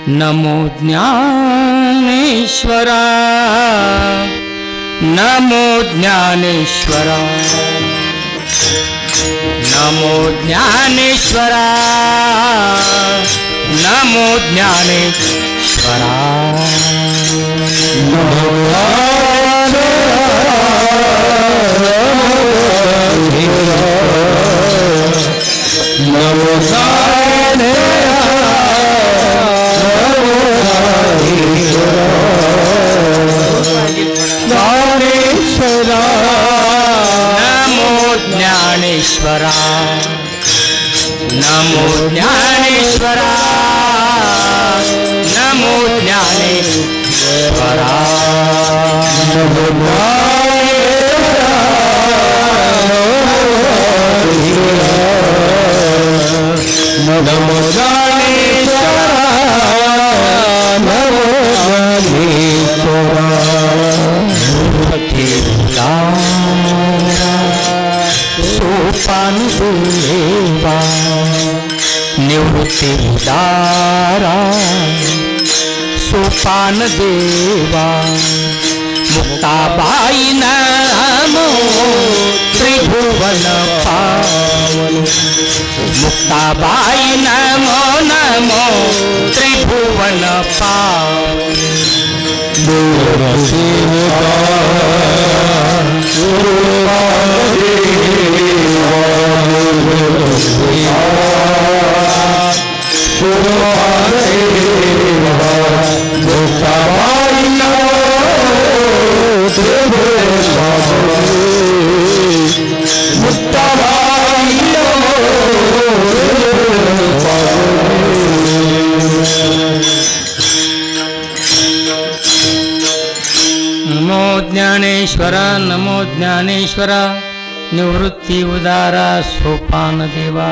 नमो ज्ञानेश्वरा, नमो ज्ञानेश्वरा, नमो ज्ञानेश्वरा, नमो ज्ञानेश्वरा, नमो ज्ञानेश्वरा, नमो ज्ञानेश्वरा, नमो ज्ञानेश्वरा, नमो सोपान देवा, निवृत्ति उदारा सोपान देवा, मुक्ताबाई नमो त्रिभुवन पावन, मुक्ताबाई नमो नमो त्रिभुवन पावन, नमो ज्ञानेश्वरा, नमो ज्ञानेश्वरा, निवृत्ति उदारा सोपान देवा.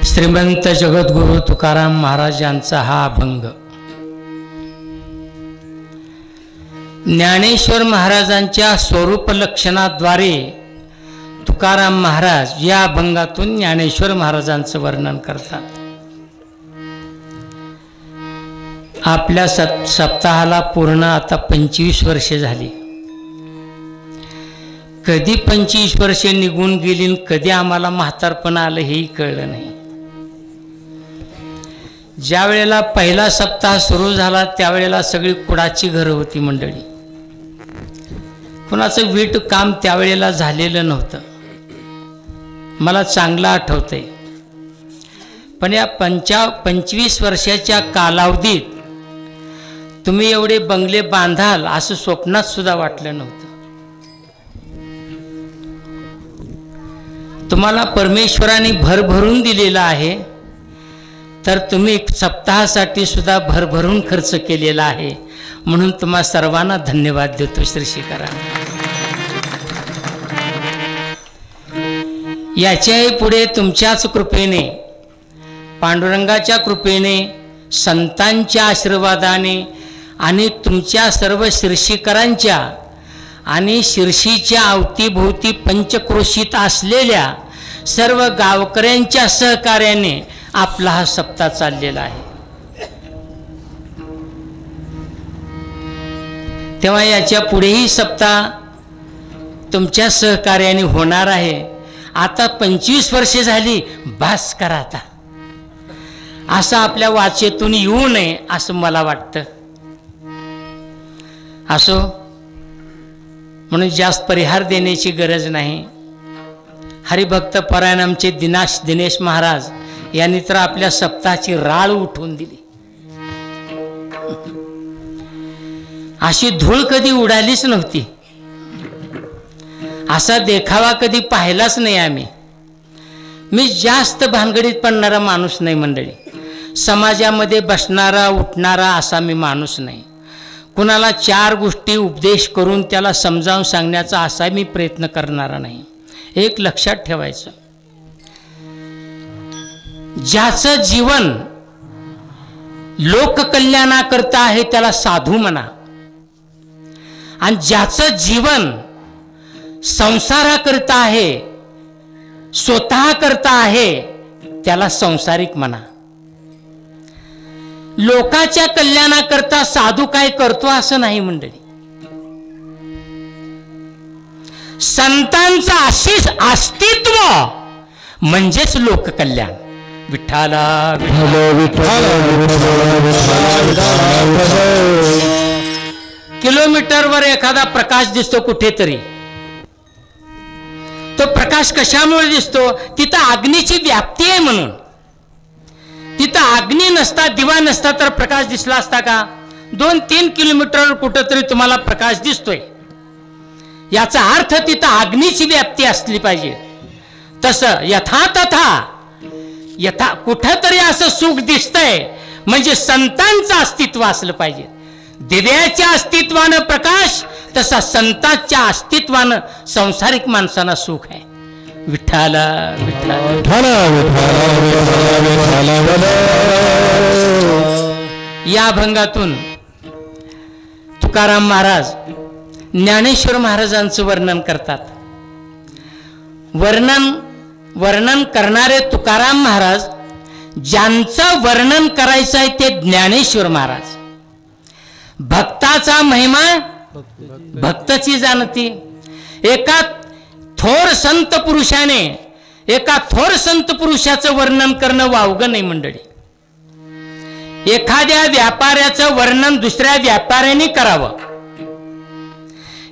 श्रीमंत जगद्गुरु तुकाराम महाराज यांचा हा अभंग ज्ञानेश्वर महाराजांच्या स्वरूप लक्षणाद्वारे तुकाराम महाराज या अभंगातून ज्ञानेश्वर महाराजांचं वर्णन करतात. आपल्या सप्ताहाला पूर्ण आता 25 वर्षे झाली. कधी 25 वर्षे निघून गेली, कधी आम्हाला म्हातारपण आलं हेही कळलं नाही. ज्या वेळेला पहिला सप्ताह सुरू झाला त्यावेळेला सगळी कुडाची घरं होती मंडळी. कुणाचं वीट काम त्यावेळेला झालेलं नव्हतं, मला चांगलं आठवतंय. पण या 25 वर्षाच्या कालावधीत तुम्ही एवढे बंगले बांधाल असं स्वप्नात सुद्धा वाटलं नव्हतं. तुम्हाला परमेश्वराने भरभरून दिलेला आहे, तर तुम्ही सप्ताहासाठी सुद्धा भरभरून खर्च केलेला आहे. म्हणून तुम्हा सर्वांना धन्यवाद देतो श्री शिकाराम. याच्याही पुढे तुमच्याच कृपेने, पांडुरंगाच्या कृपेने, संतांच्या आशीर्वादाने आणि तुमच्या सर्व शीर्षीकरांच्या आणि शीर्षीच्या अवतीभोवती पंचक्रोशीत असलेल्या सर्व गावकऱ्यांच्या सहकार्याने आपला हा सप्ताह चाललेला आहे. तेव्हा याच्या पुढेही सप्ताह तुमच्या सहकार्याने होणार आहे. आता 25 वर्षे झाली, बास करा आता, असं आपल्या वाचेतून येऊ नये असं मला वाटतं. असो, म्हणून जास्त परिहार देण्याची गरज नाही. हरिभक्त परायण आमचे दिनेश महाराज यांनी तर आपल्या सप्ताहाची राळ उठवून दिली. अशी धूळ कधी उडालीच नव्हती, असा देखावा कधी पाहिलाच नाही आम्ही. मी जास्त भानगडीत पडणारा माणूस नाही मंडळी. समाजामध्ये बसणारा उठणारा असा मी माणूस नाही. कुणाला 4 गोष्टी उपदेश करून त्याला समजावून सांगण्याचा असा मी प्रयत्न करणारा नाही. एक लक्षात ठेवायचं, ज्याचं जीवन लोककल्याणाकरता आहे त्याला साधू म्हणा, आणि ज्याचं जीवन संसाराकरता आहे, स्वतः करता आहे, त्याला संसारिक म्हणा. लोकाच्या कल्याणाकरता साधू काय करतो असं नाही मंडळी. संतांचं अशीच अस्तित्व म्हणजेच लोककल्याण. विठ्ठला किलोमीटरवर एखादा प्रकाश दिसतो कुठेतरी, तो प्रकाश कशामुळे दिसतो? तिथं अग्नीची व्याप्ती आहे म्हणून. तिथं अग्नी नसता, दिवा नसता तर प्रकाश दिसला असता का? 2-3 किलोमीटरवर कुठेतरी तुम्हाला प्रकाश दिसतोय, याचा अर्थ तिथं अग्नीची व्याप्ती असली पाहिजे. तसं यथा कुठंतरी असं सुख दिसतंय म्हणजे संतांचं अस्तित्व असलं पाहिजे. दिव्याच्या अस्तित्वानं प्रकाश, तसा संतांच्या अस्तित्वानं संसारिक माणसांना सुख आहे. विठ्ठला या भंगातून तुकाराम महाराज ज्ञानेश्वर महाराजांचं वर्णन करतात. वर्णन करणारे तुकाराम महाराज, ज्यांचं वर्णन करायचं आहे ते ज्ञानेश्वर महाराज. भक्ताचा महिमा भक्तची जाणती. एका थोर संत पुरुषाचं वर्णन करणं वावगं नाही मंडळी. एखाद्या व्यापाऱ्याचं वर्णन दुसऱ्या व्यापाऱ्याने करावं,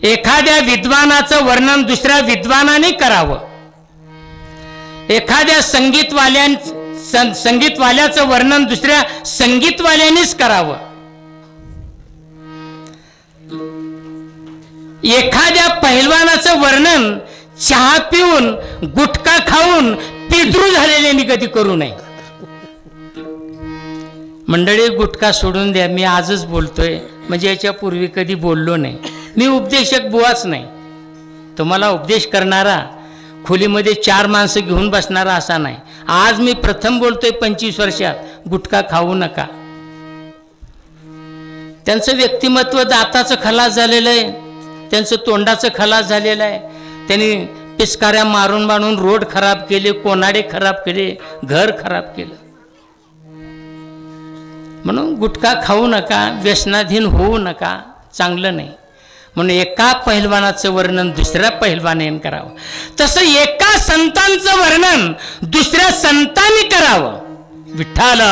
एखाद्या विद्वानाचं वर्णन दुसऱ्या विद्वानाने करावं, एखाद्या संगीतवाल्याचं वर्णन दुसऱ्या संगीतवाल्यानेच करावं, एखाद्या पहिलवानाचं वर्णन चहा पिऊन गुटखा खाऊन पितृ झालेल्याने कधी करू नये. मंडळी गुटखा सोडून द्या, मी आजच बोलतोय म्हणजे याच्यापूर्वी कधी बोललो नाही. मी उपदेशक बुवाच नाही. तुम्हाला उपदेश करणारा खोलीमध्ये 4 माणसं घेऊन बसणारा असा नाही. आज मी प्रथम बोलतोय 25 वर्षात गुटखा खाऊ नका. त्यांचं व्यक्तिमत्व दाताचं खलास झालेलं आहे, त्यांचं तोंडाचं खलास झालेलं आहे. त्यांनी पिचकाऱ्या मारून रोड खराब केले, कोनाडे खराब केले, घर खराब केलं. म्हणून गुटखा खाऊ नका, व्यसनाधीन होऊ नका, चांगलं नाही. म्हणून एका पहिलवानाचं वर्णन दुसऱ्या पहिलवानाने करावं, तसं एका संतांचं वर्णन दुसऱ्या संतांनी करावं. विठ्ठला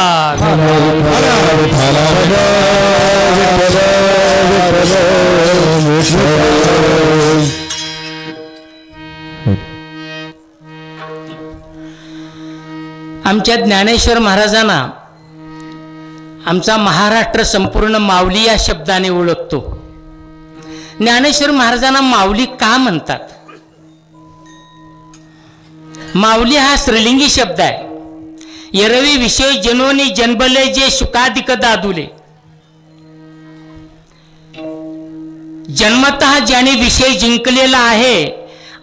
आमच्या ज्ञानेश्वर महाराजांना आमचा महाराष्ट्र संपूर्ण माऊली या शब्दाने ओळखतो. ज्ञानेश्वर महाराजांना माऊली का म्हणतात? माऊली हा स्त्रीलिंगी शब्द आहे. येरवी विषय जनोनी जन्मले जे शुकाधिक दादुले. जन्मतः ज्याने विषय जिंकलेला आहे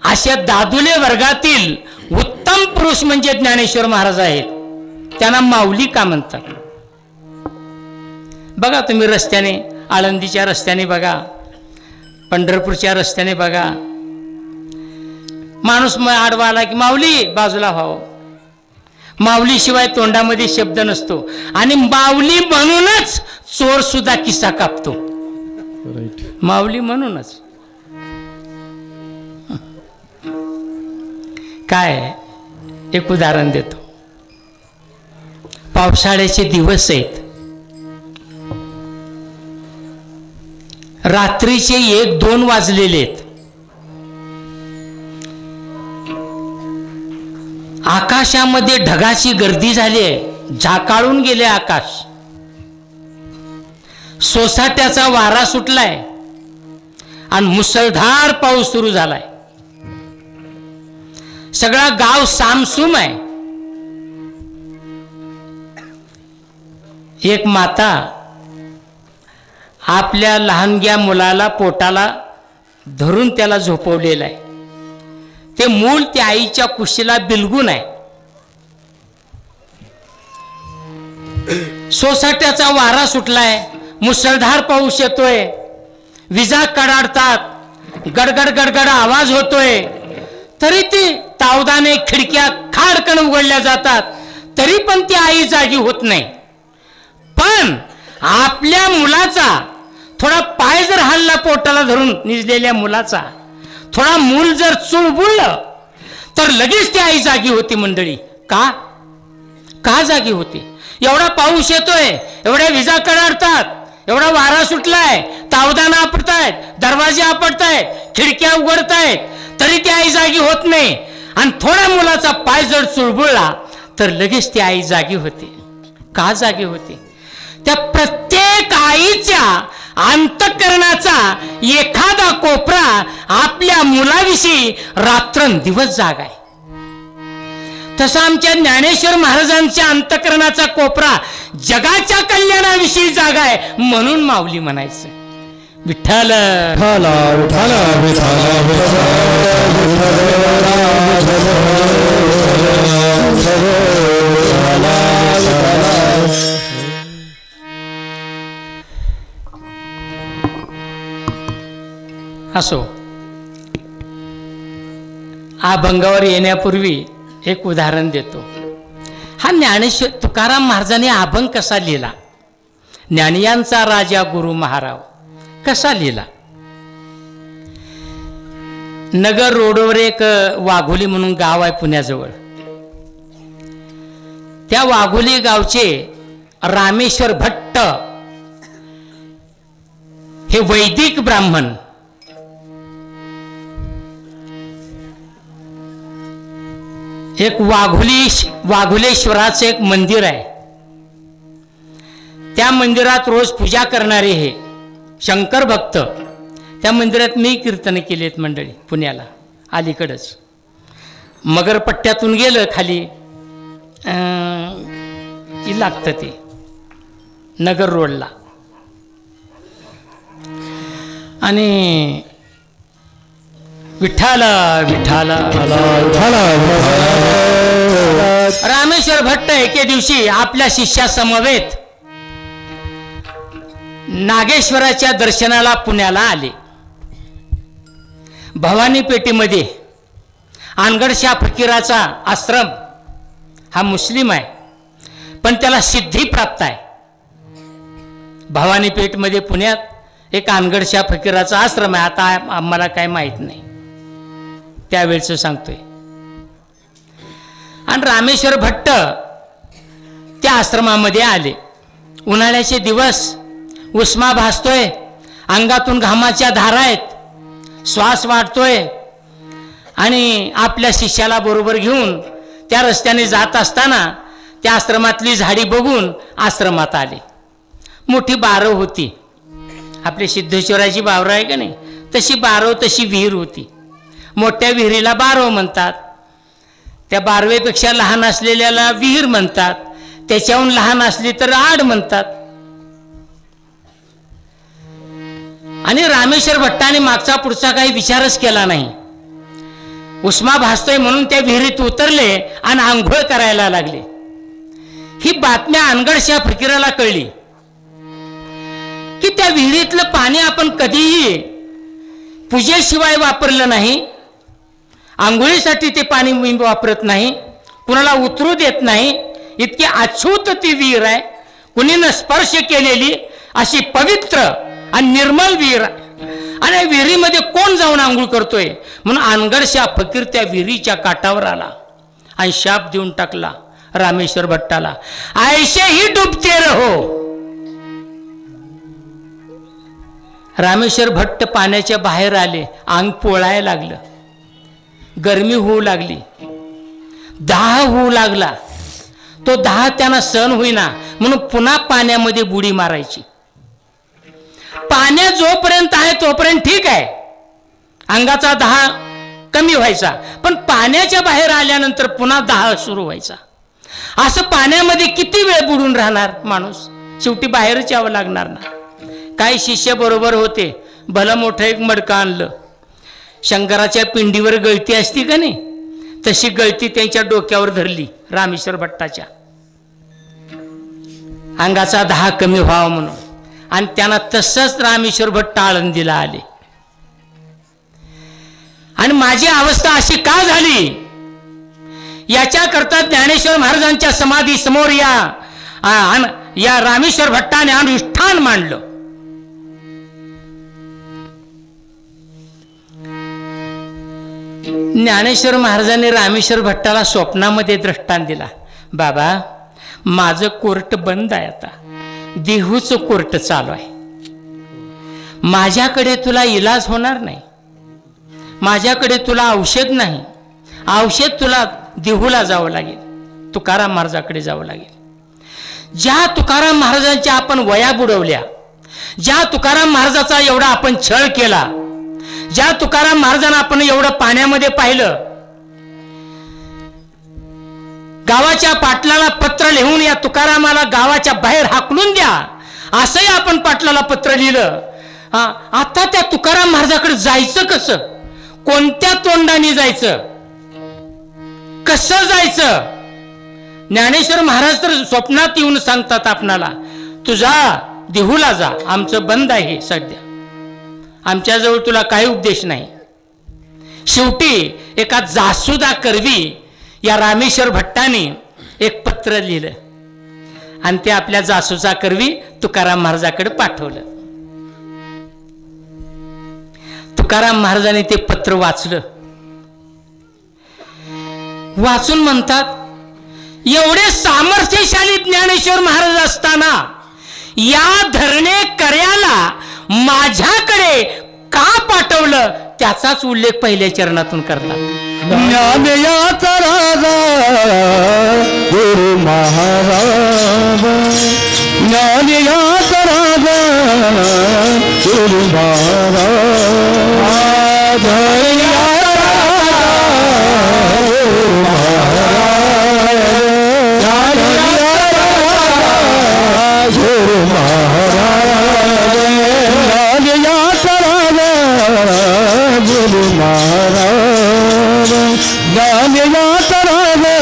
अशा दादुले वर्गातील उत्तम पुरुष म्हणजे ज्ञानेश्वर महाराज आहेत. त्यांना माऊली का म्हणतात? बघा तुम्ही रस्त्याने, आळंदीच्या रस्त्याने बघा, पंढरपूरच्या रस्त्याने बघा, माणूस आडवा आला की माऊली बाजूला व्हावं. माऊली शिवाय तोंडामध्ये शब्द नसतो. आणि माऊली म्हणूनच चोर सुद्धा किस्सा कापतो. माऊली म्हणूनच. काय एक उदाहरण देतो. पावसाळ्याचे दिवस आहेत, रात्रीचे 1-2 वाजलेले आहेत. आकाशामध्ये ढगाची गर्दी झाली आहे, झाकाळून गेले आकाश. सोसाट्याचा वारा सुटलाय आणि मुसळधार पाऊस सुरू झालाय. सगळा गाव सामसूम आहे. एक माता आपल्या लहानग्या मुलाला पोटाला धरून त्याला झोपवलेलं आहे. ते मूल त्या आईच्या कुशीला बिलगून आहे. सोसाट्याचा वारा सुटलाय, मुसळधार पाऊस येतोय, विजा कडाडतात, गडगड गडगड आवाज होतोय. तरी ती तावदाने खिडक्या खाडकन उघडल्या जातात. तरी पण ती आई जागी होत नाही. पण आपल्या मुलाचा थोडा पाय जर हल्ला पोटाला धरून निजलेल्या मुलाचा, थोडा मूल जर चुळबुळलं तर लगेच ती आई जागी होती मंडळी. का जागी होते? एवढा पाऊस येतोय, एवढ्या विजा कडाडतात, एवढा वारा सुटलाय, तावदाना आपटतायत, दरवाजे आपटतायत, खिडक्या उघडतायत, तरी ती आई जागी होत नाही. आणि थोड्या मुलाचा पाय जर चुळबुळला तर लगेच ती आई जागी होते. का जागी होते? त्या प्रत्येक आईच्या अंतःकरणाचा एखादा कोपरा आपल्या मुलाविषयी रात्रंदिवस जागा आहे. तसा आमच्या ज्ञानेश्वर महाराजांच्या अंतःकरणाचा कोपरा जगाच्या कल्याणाविषयी जागा आहे. म्हणून माऊली म्हणायचं, विठ्ठल असो. अभंगावर येण्यापूर्वी एक उदाहरण देतो. हा ज्ञानेश्वर तुकाराम महाराजांनी अभंग कसा लिहिला, ज्ञानियांचा राजा गुरु महाराव कसा लिहिला. नगर रोडवर एक वाघोली म्हणून गाव आहे पुण्याजवळ. त्या वाघोली गावचे रामेश्वर भट्ट हे वैदिक ब्राह्मण एक वाघुलेश्वराचं एक मंदिर आहे. त्या मंदिरात रोज पूजा करणारे हे शंकर भक्त, त्या मंदिरात मी कीर्तन केलेत मंडळी पुण्याला अलीकडंच. मगरपट्ट्यातून गेलं खाली की लागतं ते नगर रोडला. आणि विठ्ठल विठ्ठल रामेश्वर भट्ट एके दिवशी आपल्या शिष्यासमवेत नागेश्वराच्या दर्शनाला पुण्याला आले. भवानी पेठेमध्ये अनगडशा फकीराचा आश्रम हा मुस्लिम आहे, पण त्याला सिद्धी प्राप्त आहे. भवानी पेठमध्ये पुण्यात एक अनगडशा फकीराचा आश्रम आहे. आता आम्हाला काय माहीत नाही, त्यावेळेचं सांगतोय. आणि रामेश्वर भट्ट त्या आश्रमामध्ये आले. उन्हाळ्याचे दिवस, उष्मा भासतोय, अंगातून घामाच्या धारा आहेत, श्वास वाढतोय. आणि आपल्या शिष्याला बरोबर घेऊन त्या रस्त्याने जात असताना त्या आश्रमातली झाडी बघून आश्रमात आले. मोठी बारव होती, आपली सिद्धेश्वराची बारव आहे का नाही तशी बारव, तशी विहीर होती. मोठ्या विहिरीला बारव म्हणतात, त्या बारवेपेक्षा लहान असलेल्याला विहीर म्हणतात, त्याच्याहून लहान असली तर आड म्हणतात. आणि रामेश्वर भट्टाने मागचा पुढचा काही विचारच केला नाही. उष्मा भासतोय म्हणून त्या विहिरीत उतरले आणि आंघोळ करायला लागले. ही बातम्या अनगडशा फकीराला कळली की त्या विहिरीतलं पाणी आपण कधीही पूजेशिवाय वापरलं नाही, आंघोळीसाठी ते पाणी वापरत नाही, कुणाला उतरू देत नाही. इतकी अछूत ती विहीर आहे, कुणीनं स्पर्श केलेली अशी पवित्र आणि निर्मल विहीर. आणि विहिरीमध्ये कोण जाऊन आंघोळ करतोय म्हणून अनगडशा फकीर त्या विहिरीच्या काठावर आला आणि शाप देऊन टाकला रामेश्वर भट्टाला, ऐसे ही डुबते रहो. रामेश्वर भट्ट पाण्याच्या बाहेर आले, अंग पोळायला लागलं, गरमी होऊ लागली, दाह होऊ लागला. तो दाह त्यांना सहन होईना म्हणून पुन्हा पाण्यामध्ये बुडी मारायची. पाण्यात जोपर्यंत आहे तोपर्यंत ठीक आहे, अंगाचा दाह कमी व्हायचा, पण पाण्याच्या बाहेर आल्यानंतर पुन्हा दाह सुरू व्हायचा. असं पाण्यामध्ये किती वेळ बुडून राहणार माणूस, शेवटी बाहेरच यावं लागणार ना. काही शिष्य बरोबर होते, भलं मोठं एक मडकं आणलं, शंकराच्या पिंडीवर गळती असती का नाही तशी गळती त्यांच्या डोक्यावर धरली रामेश्वर भट्टाच्या, अंगाचा दाह कमी व्हावा म्हणून. आणि त्यांना तसंच रामेश्वर भट्ट आळंदीला आले. आणि माझी अवस्था अशी का झाली, याच्याकरता ज्ञानेश्वर महाराजांच्या समाधी समोर या रामेश्वर भट्टाने अनुष्ठान मांडलं. ज्ञानेश्वर महाराजांनी रामेश्वर भट्टाला स्वप्नामध्ये दृष्टांत दिला. बाबा, माझं कोर्ट बंद आहे, आता देहूचं कोर्ट चालू आहे, माझ्याकडे तुला इलाज होणार नाही, माझ्याकडे तुला औषध नाही, औषध तुला देहूला जावं लागेल, तुकाराम महाराजाकडे जावं लागेल. ज्या तुकाराम महाराजांच्या आपण वया बुडवल्या, ज्या तुकाराम महाराजाचा एवढा आपण छळ केला, ज्या तुकाराम महाराजांना आपण एवढं पाण्यामध्ये पाहिलं, गावाच्या पाटलाला पत्र लिहून या तुकारामाला गावाच्या बाहेर हाकलून द्या असंही आपण पाटलाला पत्र लिहिलं. आता त्या तुकाराम महाराजाकडे जायचं कसं, कोणत्या तोंडाने जायचं, कसं जायचं? ज्ञानेश्वर महाराज तर स्वप्नात येऊन सांगतात आपणाला, तुझा देहूला जा, आमचं बंद आहे सध्या, आमच्याजवळ तुला काही उपदेश नाही. शेवटी एका जासुदा करवी या रामेश्वर भट्टाने एक पत्र लिहिलं आणि ते आपल्या जासूचा करवी तुकाराम महाराजाकडे पाठवलं. तुकाराम महाराजांनी ते पत्र वाचलं. वाचून म्हणतात, एवढे सामर्थ्यशाली ज्ञानेश्वर महाराज असताना या धरणे कर्याला माझ्याकडे का पाठवलं, त्याचाच उल्लेख पहिल्या चरणातून करतात. ज्ञान याचा राजा गुरु महाराज, ज्ञान याचा राजा गुरु महाराज, गुरु महाराज, ज्ञान याचा राजा गुरु महाराज, ज्ञान याचा राजा गुरु महाराज, ज्ञान याचा राजा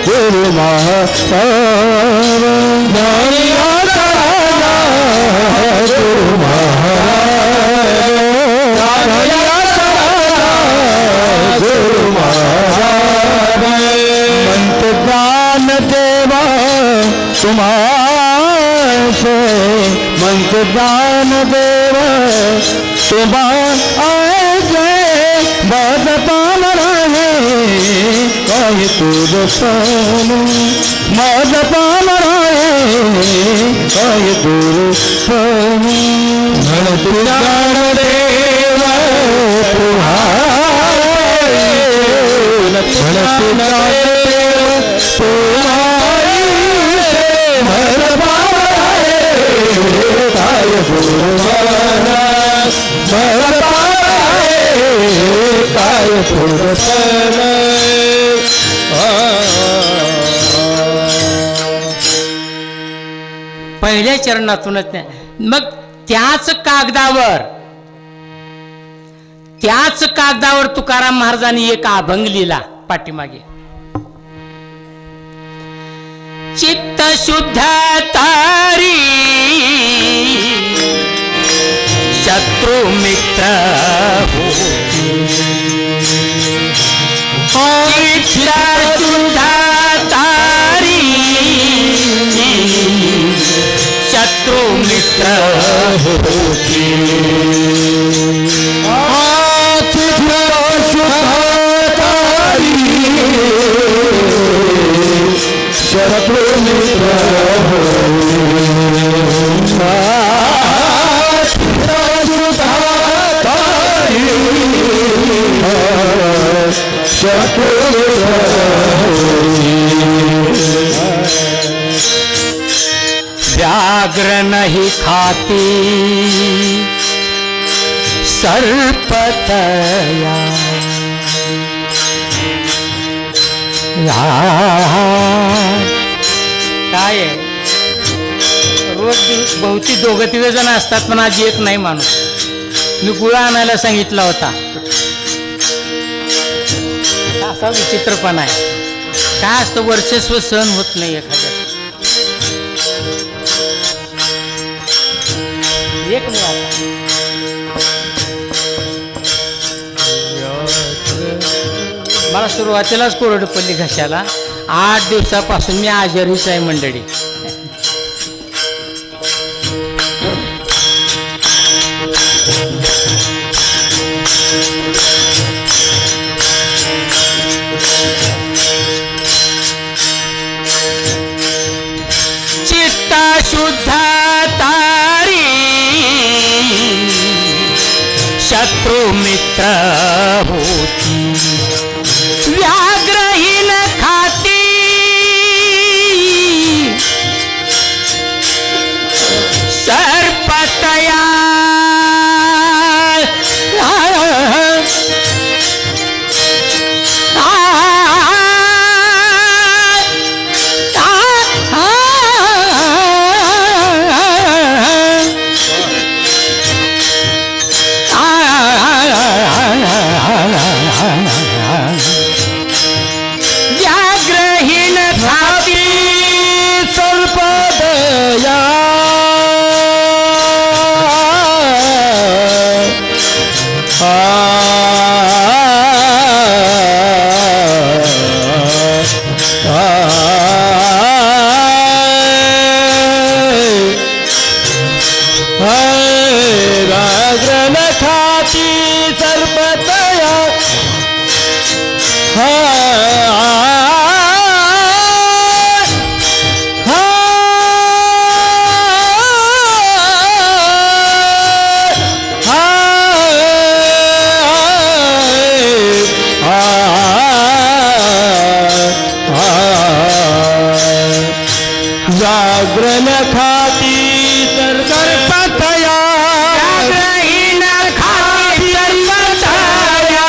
गुरु महाराज, ज्ञान याचा राजा गुरु महाराज. मंत दान देवा तुम्हासे, मंत दान देवा तुम्हारे बाद पाल रहे कहे तुझ सन, मद पाल रहे कहे तुझ सन. गणत दान देवा तुम्हारे, गणत दान देवा तुम्हारे, मद पाल रहे कहे तुझ सन, मद काय पुरसन. पहिल्या चरणातूनच मग त्याच कागदावर तुकाराम महाराजांनी एक अभंग लिहिला पाठीमागे. चित्त शुद्ध तारी शत्रु मित्र चित्त शुद्ध तारी शत्रु मित्र होती. शत्रु मित्र व्याघ्र नहीं खाती सर्पतया, काय रोज बहुती दोघं तिघ जण असतात, पण आज एक नाही माणूस. मी गुळा आणायला सांगितला होता. असा विचित्रपणा आहे. काय असतं, वर्चस्व सहन होत नाही एखाद्या. एक नाही आता मला सुरू सुरुवातीलाच कोरड पडली घशाला. 8 दिवसापासून मी आजारीच आहे मंडळी. चित्त शुद्ध तारी शत्रु मित्र होती, व्याघ्रहीन खाती सर्पतया. व्याघ्रहीन खाती सर्पतया. व्याघ्रन खाती सर्पतया. व्याघ्रन खाती सर्पतया. व्याघ्रहीन खाती सर्पतया.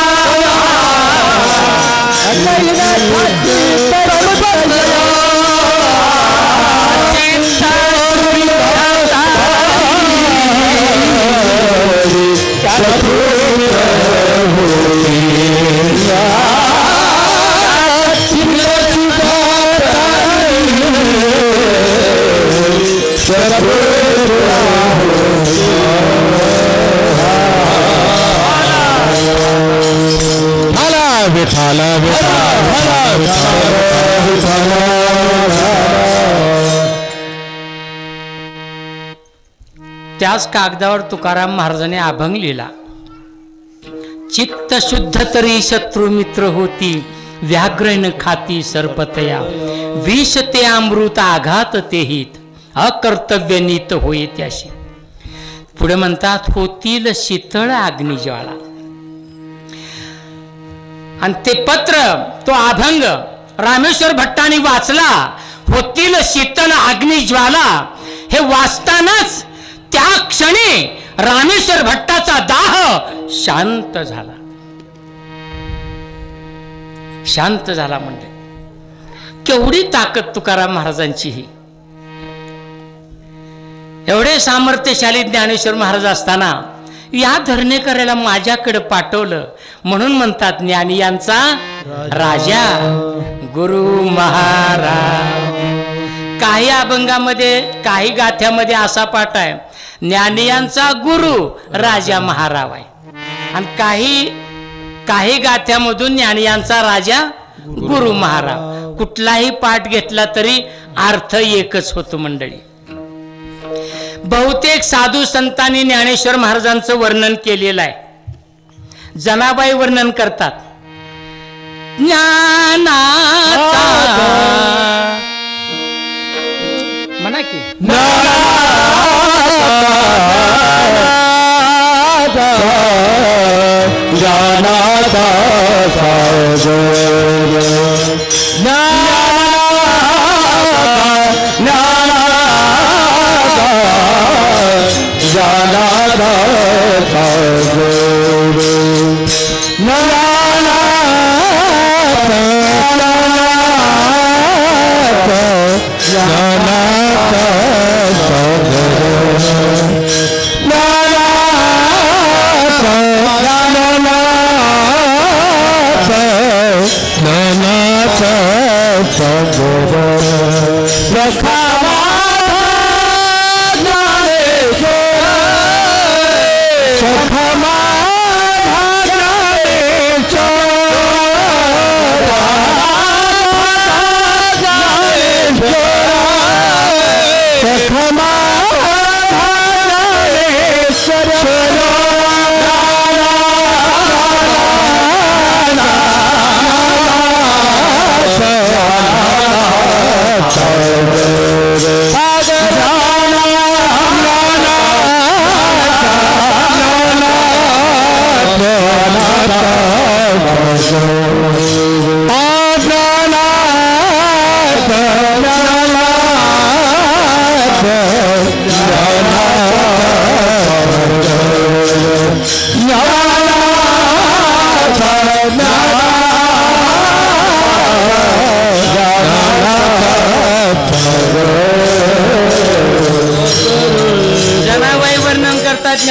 त्याच कागदावर तुकाराम महाराजांनी अभंग लिहिला. चित्त शुद्ध तरी शत्रु मित्र होती, व्याघ्रन खाती सर्पतया. विष ते अमृत आघात ते हित, अकर्तव्य नीत होय त्याशी. पुढे म्हणतात होतील शीतळ अग्निज्वाला. आणि ते पत्र तो अभंग रामेश्वर भट्टांनी वाचला. होतील शीतल अग्निज्वाला हे वाचतानाच त्या क्षणी रामेश्वर भट्टाचा दाह शांत झाला. शांत झाला म्हणजे केवढी ताकद तुकाराम महाराजांची ही. एवढे सामर्थ्यशाली ज्ञानेश्वर महाराज असताना या धरणेकऱ्याला माझ्याकडे पाठवलं म्हणून म्हणतात ज्ञानी यांचा राजा गुरु महाराज. काही अभंगामध्ये काही गाथ्यामध्ये असा पाठ आहे ज्ञानी यांचा गुरु राजा महाराव आहे. आणि काही गाथ्यामधून ज्ञानी यांचा राजा गुरु महाराव. कुठलाही पाठ घेतला तरी अर्थ एकच होतो मंडळी. बहुतेक साधू संतांनी ज्ञानेश्वर महाराजांचं वर्णन केलेलं आहे. जनाबाई वर्णन करतात ज्ञानाचा म्हणा की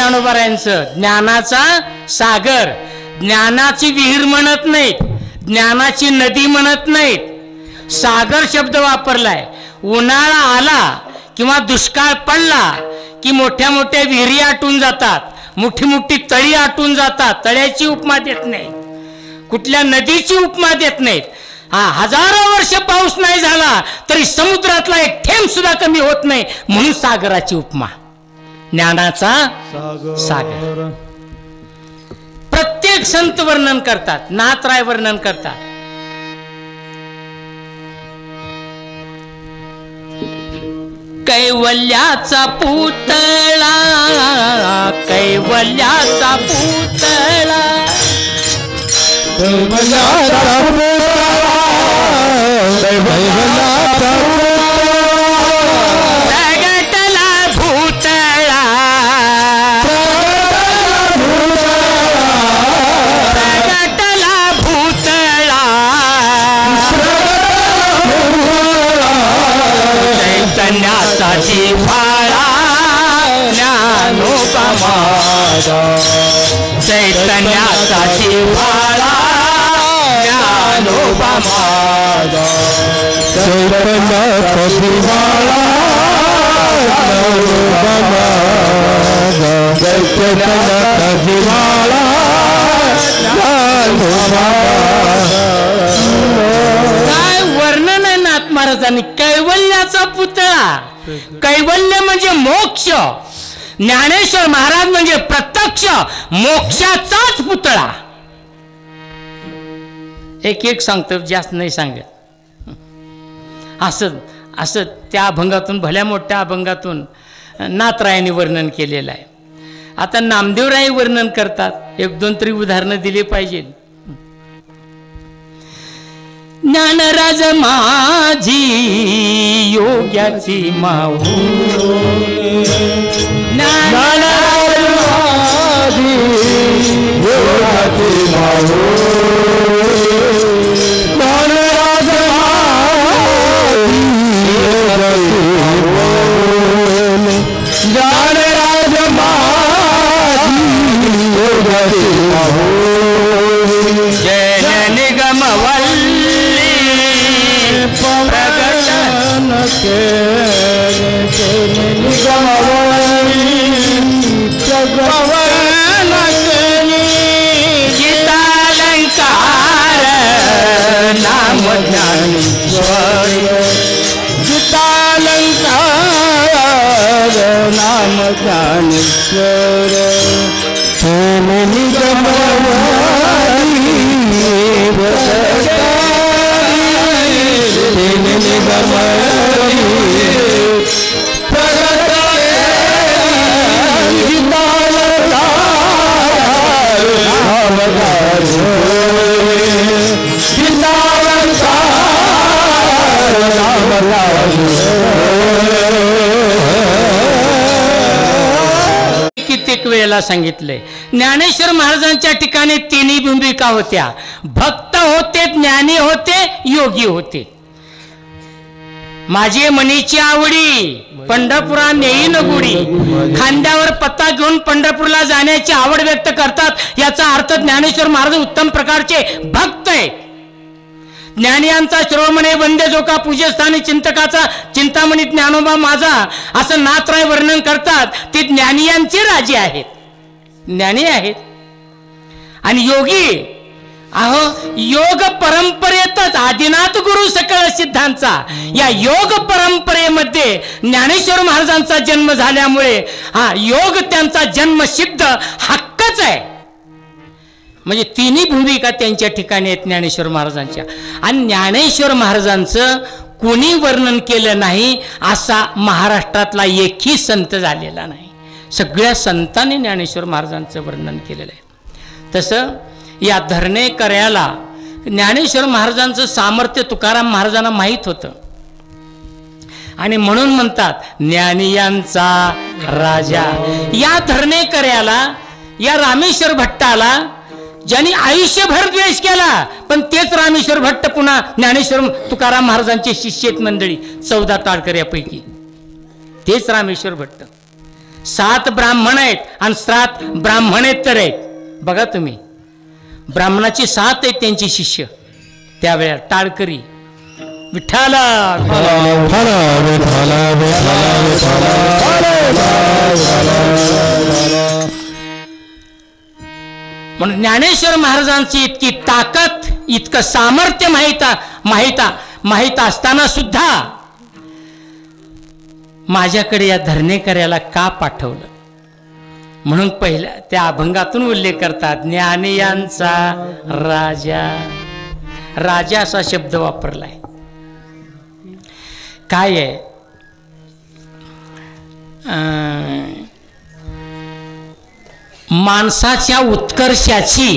ज्ञानोबारायांचं ज्ञानाचा सागर, ज्ञानाची विहीर म्हणत नाहीत, ज्ञानाची नदी म्हणत नाहीत, सागर शब्द वापरलाय. उन्हाळा आला किंवा दुष्काळ पडला की मोठ्या मोठ्या विहिरी आटून जातात, मोठी मोठी तळी आटून जातात. तळ्याची उपमा देत नाही, कुठल्या नदीची उपमा देत नाहीत. हजारो वर्ष पाऊस नाही झाला तरी समुद्रातला एक थेंब सुद्धा कमी होत नाही, म्हणून सागराची उपमा. ज्ञानाचा सागर प्रत्येक संत वर्णन करतात, नाथराय वर्णन करतात. कैवल्याचा पुतळा, कैवल्याचा पुतळा, कैवल्याचा पुतळा, कैवल्याचा प्रगटला भूतळा, प्रगटला भूतळा, चैतन्याचा जिव्हाळा ज्ञानोबा माझा, चैतन्याचा जिव्हाळा ज्ञानोबा माझा, चैतन्याचा जिव्हाळा ज्ञानोबा माझा, चैतन्याचा जिव्हाळा ज्ञानोबा. काय वर्णन आहे नाथ महाराजांनी. कैवल्याचा पुतळा, कैवल्य म्हणजे मोक्ष. ज्ञानेश्वर महाराज म्हणजे प्रत्यक्ष मोक्षाचाच पुतळा. एक एक सांगतो, जास्त नाही सांगत. असं असं त्या अभंगातून, भल्या मोठ्या अभंगातून नाथरायांनी वर्णन केलेलं आहे. आता नामदेवराय वर्णन करतात, एक दोन तरी उदाहरणं दिली पाहिजे. ज्ञानराज माझी योग्याची माऊ, ज्ञानराज माझी योग्याची माऊ, ज्ञानराज माझी योग्याची माऊ, ज्ञानराज माझी योग्याची माऊ. जय निगमवल्ली प्रगटन गीतालंकार नाम ज्ञानेश्वर, गीतालंकार नाम ज्ञानेश्वर. कित्येक वेळेला सांगितलंय. ज्ञानेश्वर महाराजांच्या ठिकाणी तिन्ही भूमिका होत्या. भक्त होते, ज्ञानी होते, योगी होते. माझी मनीची आवडी पंढरपुरा नेईन गुडी, खांद्यावर पत्ता घेऊन पंढरपूरला जाण्याची आवड व्यक्त करतात. याचा अर्थ ज्ञानेश्वर महाराज उत्तम प्रकारचे भक्त आहेत. ज्ञानियांचा शिरोमणी वंदे जोका पूज्यस्थानी चिंतकाचा चिंतामणी ज्ञानोबा माझा, असं नाथराय वर्णन करतात. ते ज्ञानियांचे राजे आहेत, ज्ञानी आहेत. आणि योगी, अहो योग परंपरेतच आदिनाथ गुरु सकळ सिद्धांचा, या योग परंपरेमध्ये ज्ञानेश्वर महाराजांचा जन्म झाल्यामुळे हा योग त्यांचा जन्मसिद्ध हक्कच आहे. म्हणजे तिन्ही भूमिका त्यांच्या ठिकाणी आहेत ज्ञानेश्वर महाराजांच्या. आणि ज्ञानेश्वर महाराजांचं कोणी वर्णन केलं नाही असा महाराष्ट्रातला एकही संत झालेला नाही. सगळ्या संतांनी ज्ञानेश्वर महाराजांचं वर्णन केलेलं आहे. तसं या धरणेकऱ्याला ज्ञानेश्वर महाराजांचं सामर्थ्य तुकाराम महाराजांना माहीत होतं. आणि म्हणून म्हणतात ज्ञानियांचा राजा. या धरणेकऱ्याला, या रामेश्वर भट्टाला ज्यांनी आयुष्यभर द्वेष केला, पण तेच रामेश्वर भट्ट पुन्हा ज्ञानेश्वर तुकाराम महाराजांचे शिष्य मंडळी 14 ताळकऱ्यापैकी तेच रामेश्वर भट्ट. 7 ब्राह्मण आहेत आणि 7 ब्राह्मणेतर आहेत. बघा तुम्ही, ब्राह्मणाची 7 आहेत त्यांची शिष्य त्यावेळेला टाळकरी. विठ्ठला म्हणून ज्ञानेश्वर महाराजांची इतकी ताकद, इतकं सामर्थ्य माहीत असताना सुद्धा माझ्याकडे या धरणेकऱ्याला का पाठवलं. म्हणून पहिल्या त्या अभंगातून उल्लेख करतात, ज्ञानियांचा राजा. राजा असा शब्द वापरलाय. काय आहे, माणसाच्या उत्कर्षाची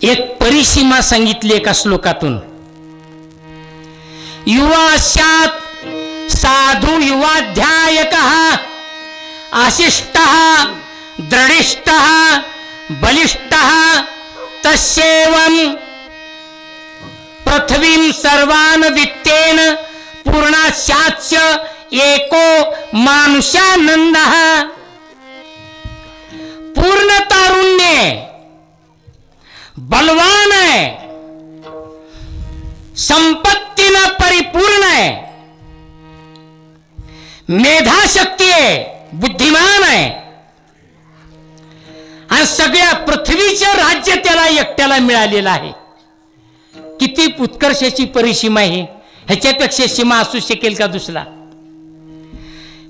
एक परिसीमा सांगितली एका श्लोकातून. युवास्यात् साधु युवाध्यायकः आशिष्टः दृढिष्टः बलिष्टः तस्येवं पृथ्वीं सर्वान् वित्तेन पूर्णास्याच्च एको मानुष्यानंदः. पूर्ण तारुण्य, बलवान आहे, संपत्तीनं परिपूर्ण आहे, मेधाशक्ती आहे, बुद्धिमान आहे आणि सगळ्या पृथ्वीचं राज्य त्याला एकट्याला मिळालेलं आहे. किती उत्कर्षाची परिसीमा आहे. ह्याच्यापेक्षा सीमा असू शकेल का दुसरा.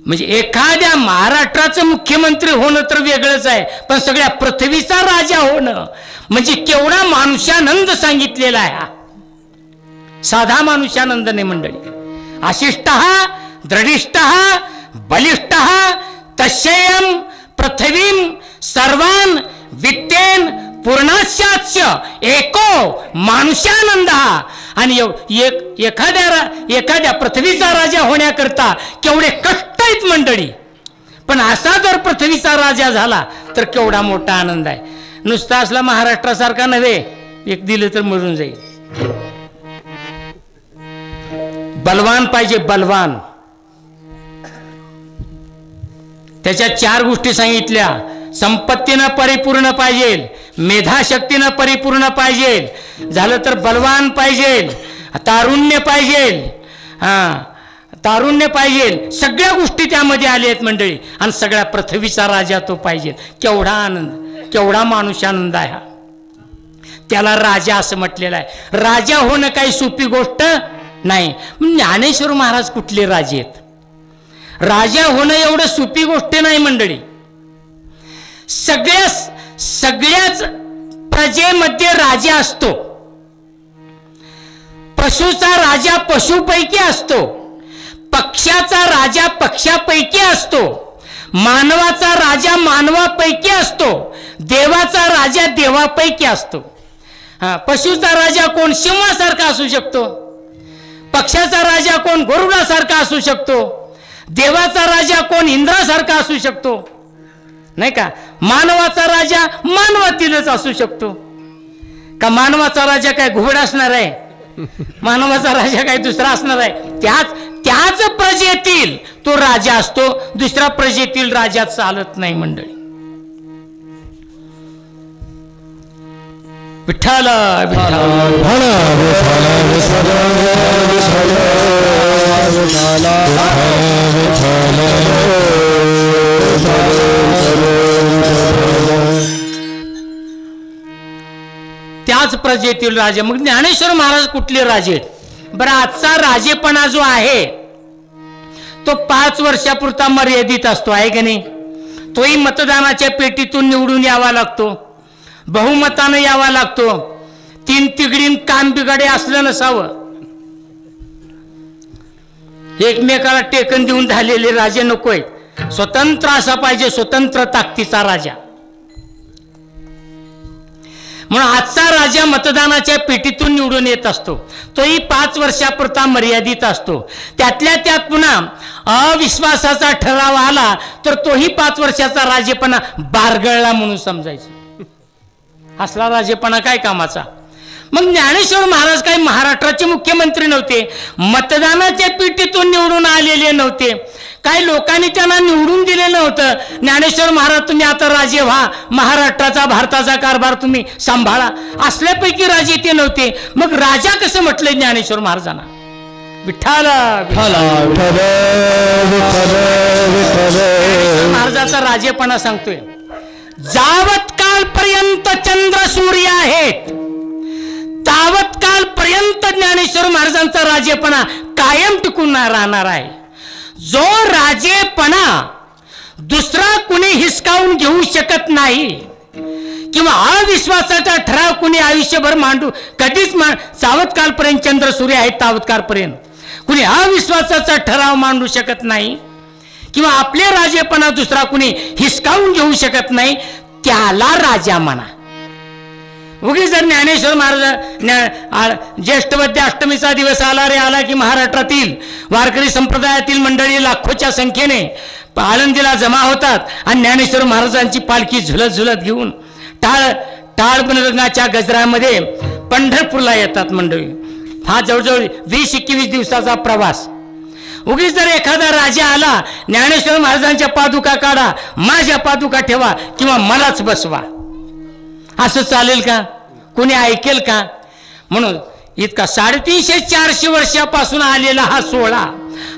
म्हणजे एखाद्या महाराष्ट्राचं मुख्यमंत्री होणं तर वेगळंच आहे, पण सगळ्या पृथ्वीचा राजा होणं म्हणजे केवढा मानुष्यानंद सांगितलेला आहे. हा साधा मानुष्यानंद नाही मंडळी. आशिष्टः दृढिष्टः बलिष्टः तस्येयं पृथ्वीं सर्वान् वित्तेन पूर्णास्याच्च एको मानुष्यानंदः. आणि एखाद्या पृथ्वीचा राजा होण्याकरता केवढे कष्ट आहेत मंडळी. पण असा जर पृथ्वीचा राजा झाला तर केवढा मोठा आनंद आहे. नुसता असला महाराष्ट्रासारखा नव्हे, एक दिलं तर मरून जाईल. बलवान पाहिजे, बलवान. त्याच्या 4 गोष्टी सांगितल्या. संपत्तीनं परिपूर्ण पाहिजे, मेधाशक्तीनं परिपूर्ण पाहिजे, झालं तर बलवान पाहिजे, तारुण्य पाहिजे, तारुण्य पाहिजे. सगळ्या गोष्टी त्यामध्ये आल्या आहेत मंडळी. आणि सगळ्या पृथ्वीचा राजा तो पाहिजे. केवढा आनंद, केवढा मानुष्यानंद आहे हा. त्याला राजा असं म्हटलेलं आहे. राजा होणं काही सोपी गोष्ट नाही. ज्ञानेश्वर महाराज कुठले राजे आहेत. राजा होणं एवढं सोपी गोष्ट नाही मंडळी. सगळ्याच प्रजेमध्ये राजा असतो. पशुचा राजा पशुपैकी असतो, पक्षाचा राजा पक्षापैकी असतो, मानवाचा राजा मानवापैकी असतो, देवाचा राजा देवापैकी असतो. पशुचा राजा कोण सिंहासारखा असू शकतो, पक्षाचा राजा कोण गरुडासारखा असू शकतो, देवाचा राजा कोण इंद्रासारखा असू शकतो, नाही का. मानवाचा राजा मानवातीलच असू शकतो का. मानवाचा राजा काय घुबड असणार आहे, मानवाचा राजा काय दुसरा असणार आहे. त्याच प्रजेतील तो राजा असतो, दुसऱ्या प्रजेतील राजा चालत नाही मंडळी. विठ्ठल त्याच प्रजेतील राजा. मग ज्ञानेश्वर महाराज कुठले राजे. बरं, आजचा राजेपणा जो आहे तो 5 वर्षापुरता मर्यादित असतो, आहे की नाही. तोही मतदानाच्या पेटीतून निवडून यावा लागतो, बहुमतानं यावा लागतो. 3 तिगडीन काम बिघडे असलं नसावं. एकमेकाला टेकन देऊन झालेले राजे नकोय. स्वतंत्र असा पाहिजे, स्वतंत्र ताकदीचा राजा. म्हणून आजचा राजा मतदानाच्या पेटीतून निवडून येत असतो, तोही 5 वर्षापुरता मर्यादित असतो. त्यातल्या त्यात पुन्हा अविश्वासाचा ठराव आला तर तोही 5 वर्षाचा राजेपणा बारगळला म्हणून समजायचं. असला राजेपणा काय कामाचा. मग ज्ञानेश्वर महाराज काही महाराष्ट्राचे मुख्यमंत्री नव्हते, मतदानाच्या पेटीतून निवडून आलेले नव्हते. काही लोकांनी त्यांना निवडून दिलेलं नव्हतं. ज्ञानेश्वर महाराज तुम्ही आता राजे व्हा, महाराष्ट्राचा भारताचा कारभार तुम्ही सांभाळा, असल्यापैकी राजे ते नव्हते. मग राजा कसं म्हटलंय ज्ञानेश्वर महाराजांना? विठ्ठल महाराजाचा राजेपणा सांगतोय. जावत कालपर्यंत चंद्र सूर्य आहेत तावत कालपर्यंत ज्ञानेश्वर महाराजांचा राजेपणा कायम टिकून राहणार आहे. जो राजेपणा दुसरा कुणी हिसकावून घेऊ शकत नाही किंवा अविश्वासाचा ठराव कुणी आयुष्यभर मांडू कधीच सावत कालपर्यंत चंद्र सूर्य आहेत तावत कालपर्यंत कुणी अविश्वासाचा ठराव मांडू शकत नाही किंवा आपले राजेपणा दुसरा कुणी हिसकावून घेऊ शकत नाही, त्याला राजा म्हणा. उगीच जर ज्ञानेश्वर महाराज ज्येष्ठवद्य अष्टमीचा दिवस आला रे आला की महाराष्ट्रातील वारकरी संप्रदायातील मंडळी लाखोच्या संख्येने आळंदीला जमा होतात आणि ज्ञानेश्वर महाराजांची पालखी झुलत झुलत घेऊन टाळ रंगाच्या गजरामध्ये पंढरपूरला येतात मंडळी. हा जवळजवळ 20-21 दिवसाचा प्रवास. उगीच जर एखादा राजा आला, ज्ञानेश्वर महाराजांच्या पादुका काढा, माझ्या पादुका ठेवा किंवा मलाच बसवा, असं चालेल का? कोणी ऐकेल का? म्हणून इतका 350-400 वर्षापासून आलेला हा सोहळा,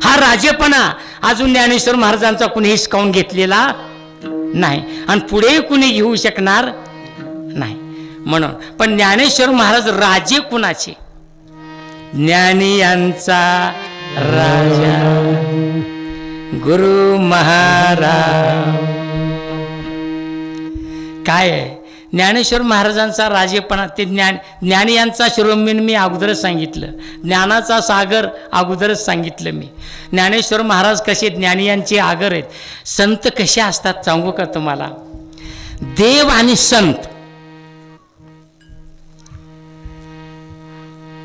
हा राजेपणा अजून ज्ञानेश्वर महाराजांचा कुणी हिसकावून घेतलेला नाही आणि पुढेही कुणी घेऊ शकणार नाही. म्हणून पण ज्ञानेश्वर महाराज राजे कुणाचे? ज्ञानी यांचा राजा गुरु महाराज. काय आहे ज्ञानेश्वर महाराजांचा राजेपणा? ते ज्ञानी यांचा शिरोमणी मी अगोदरच सांगितलं, ज्ञानाचा सागर अगोदरच सांगितलं मी. ज्ञानेश्वर महाराज कसे ज्ञानी यांचे आगर आहेत. संत कसे असतात सांगू का तुम्हाला? देव आणि संत,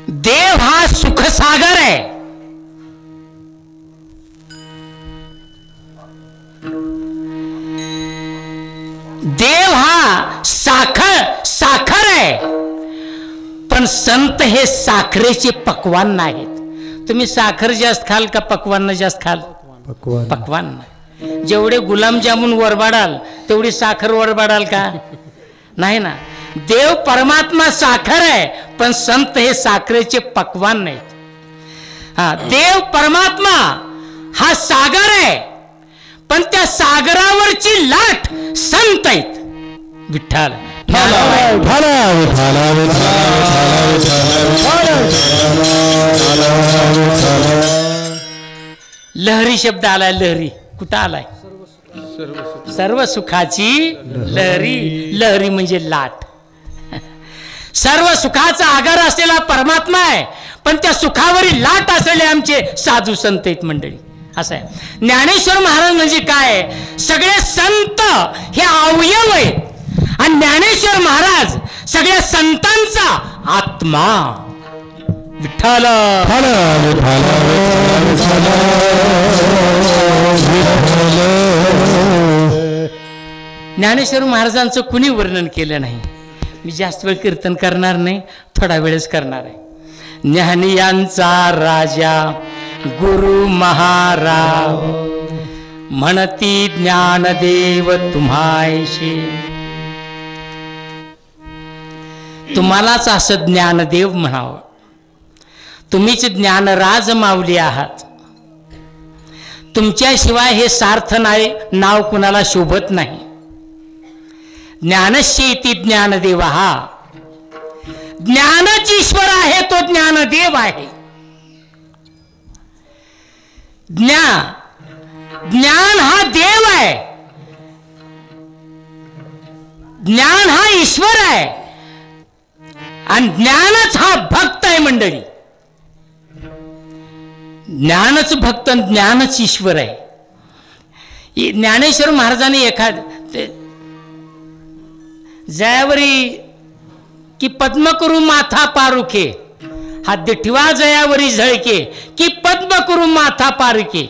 देव हा सुखसागर आहे, देव हा साखर आहे, पण संत हे साखरेचे पक्वान नाहीत. तुम्ही साखर जास्त खाल का पक्वान जास्त खाल? पक्वान. जेवढे गुलामजामुन वरबाडाल तेवढी साखर वरबाडाल का? नाही ना. देव परमात्मा साखर आहे, पण संत हे साखरेचे पक्वान नाहीत. हा, देव परमात्मा हा सागर आहे, पण त्या सागरावरची लाट संत आहेत. विठ्ठल लहरी शब्द आलाय. लहरी कुठं आलाय? सर्व सुखाची लहरी. लहरी म्हणजे लाट. सर्व सुखाचा आगार असलेला परमात्मा आहे, पण त्या सुखावरील लाट असलेले आमचे साधू संत आहेत मंडळी. असं आहे. ज्ञानेश्वर महाराज म्हणजे काय? सगळे संत हे अवयव आहेत आणि ज्ञानेश्वर महाराज सगळ्या संतांचा आत्मा. विठ्ठल ज्ञानेश्वर महाराजांचं कुणी वर्णन केलं नाही. मी जास्त वेळ कीर्तन करणार नाही, थोडा वेळच करणार आहे. ज्ञानी यांचा राजा गुरु महाराज, म्हणती ज्ञानदेव तुम्हायशी. तुम्हालाच असं ज्ञानदेव म्हणावं. तुम्हीच ज्ञानराज माऊली आहात. तुमच्याशिवाय हे सार्थ नाव कुणाला शोभत नाही. ज्ञानशेती ज्ञानदेव हा. ज्ञानच ईश्वर आहे, तो ज्ञानदेव आहे. ज्ञान हा देव आहे, ज्ञान हा ईश्वर आहे आणि ज्ञानच हा भक्त आहे मंडळी. ज्ञानच भक्त, ज्ञानच ईश्वर आहे. ज्ञानेश्वर महाराजांनी जयावरी की पद्म करू माथा पारुखे, हा दिठवा जयावरी झळके की पद्म करू माथा पारुखे.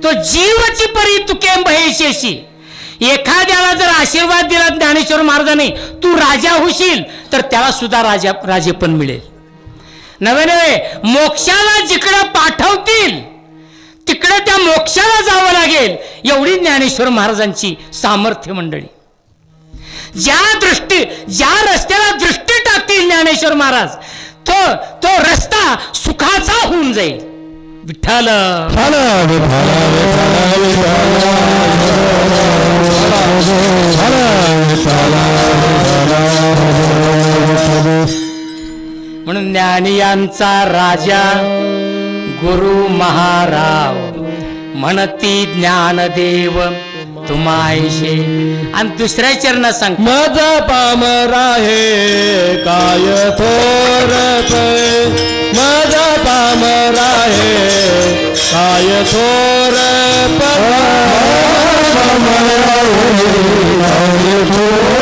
तो जीवची परी तुके महेशेशी. एखाद्याला जर आशीर्वाद दिला ज्ञानेश्वर महाराजांनी, तू राजा होशील, तर त्याला सुद्धा राजेपण मिळेल. नवे नवे मोक्षाला जिकडं पाठवतील तिकडे त्या मोक्षाला जावं लागेल, एवढी ज्ञानेश्वर महाराजांची सामर्थ्य मंडळी. ज्या रस्त्याला दृष्टी टाकतील ज्ञानेश्वर महाराज, तो रस्ता सुखाचा होऊन जाईल. विठ्ठल म्हणून ज्ञानियांचा राजा गुरु महाराव म्हणती ज्ञानदेव तुमायशे. आणि दुसऱ्या चरणात सांग, मज पामरा हे काय थोर पै, मज पामरा हे काय थोर मज पामरा हे काय थोर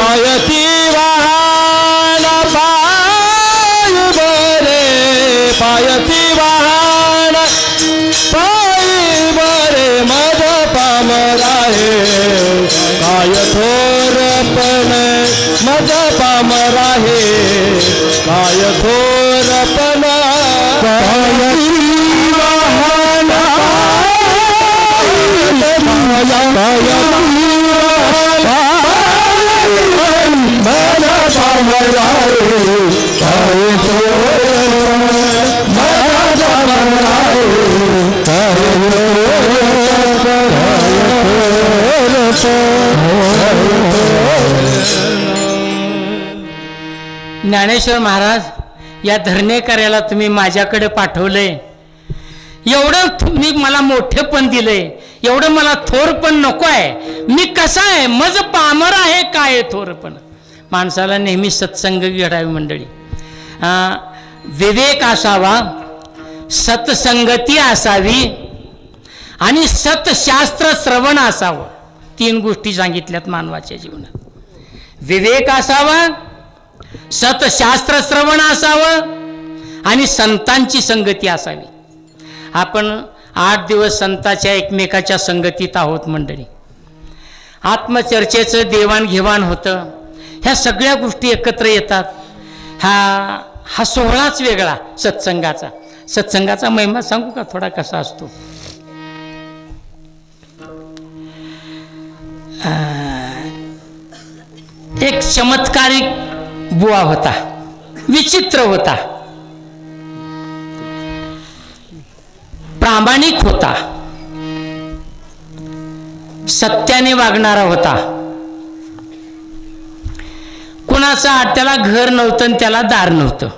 पायती वाहन पाय बरे, पायती वाहन पाय बरे, मज पामरा हे काय थोरपण, मज पामरा हे काय थोरपण. ज्ञानेश्वर महाराज, या धरणेकऱ्याला तुम्ही माझ्याकडे पाठवलंय, एवढं तुम्ही मला मोठेपण दिलंय, एवढं मला थोरपण नको आहे. मी कसा आहे, मज पामर आहे काय थोरपण. माणसाला नेहमी सत्संग घडावी मंडळी, विवेक असावा, सत्संगती असावी आणि सतशास्त्र श्रवण असावं. 3 गोष्टी सांगितल्यात मानवाच्या जीवनात. विवेक असावा, सतशास्त्र श्रवण असावं आणि संतांची संगती असावी. आपण 8 दिवस संतांच्या एकमेकाच्या संगतीत आहोत मंडळी. आत्मचर्चेचं देवाणघेवाण होतं, ह्या सगळ्या गोष्टी एकत्र येतात. हा सोहळाच वेगळा सत्संगाचा. सत्संगाचा महिमा सांगू का थोडा कसा असतो. एक चमत्कारिक बुवा होता, विचित्र होता, प्रामाणिक होता, सत्याने वागणारा होता. कुणाचा त्याला घर नव्हतं आणि त्याला दार नव्हतं.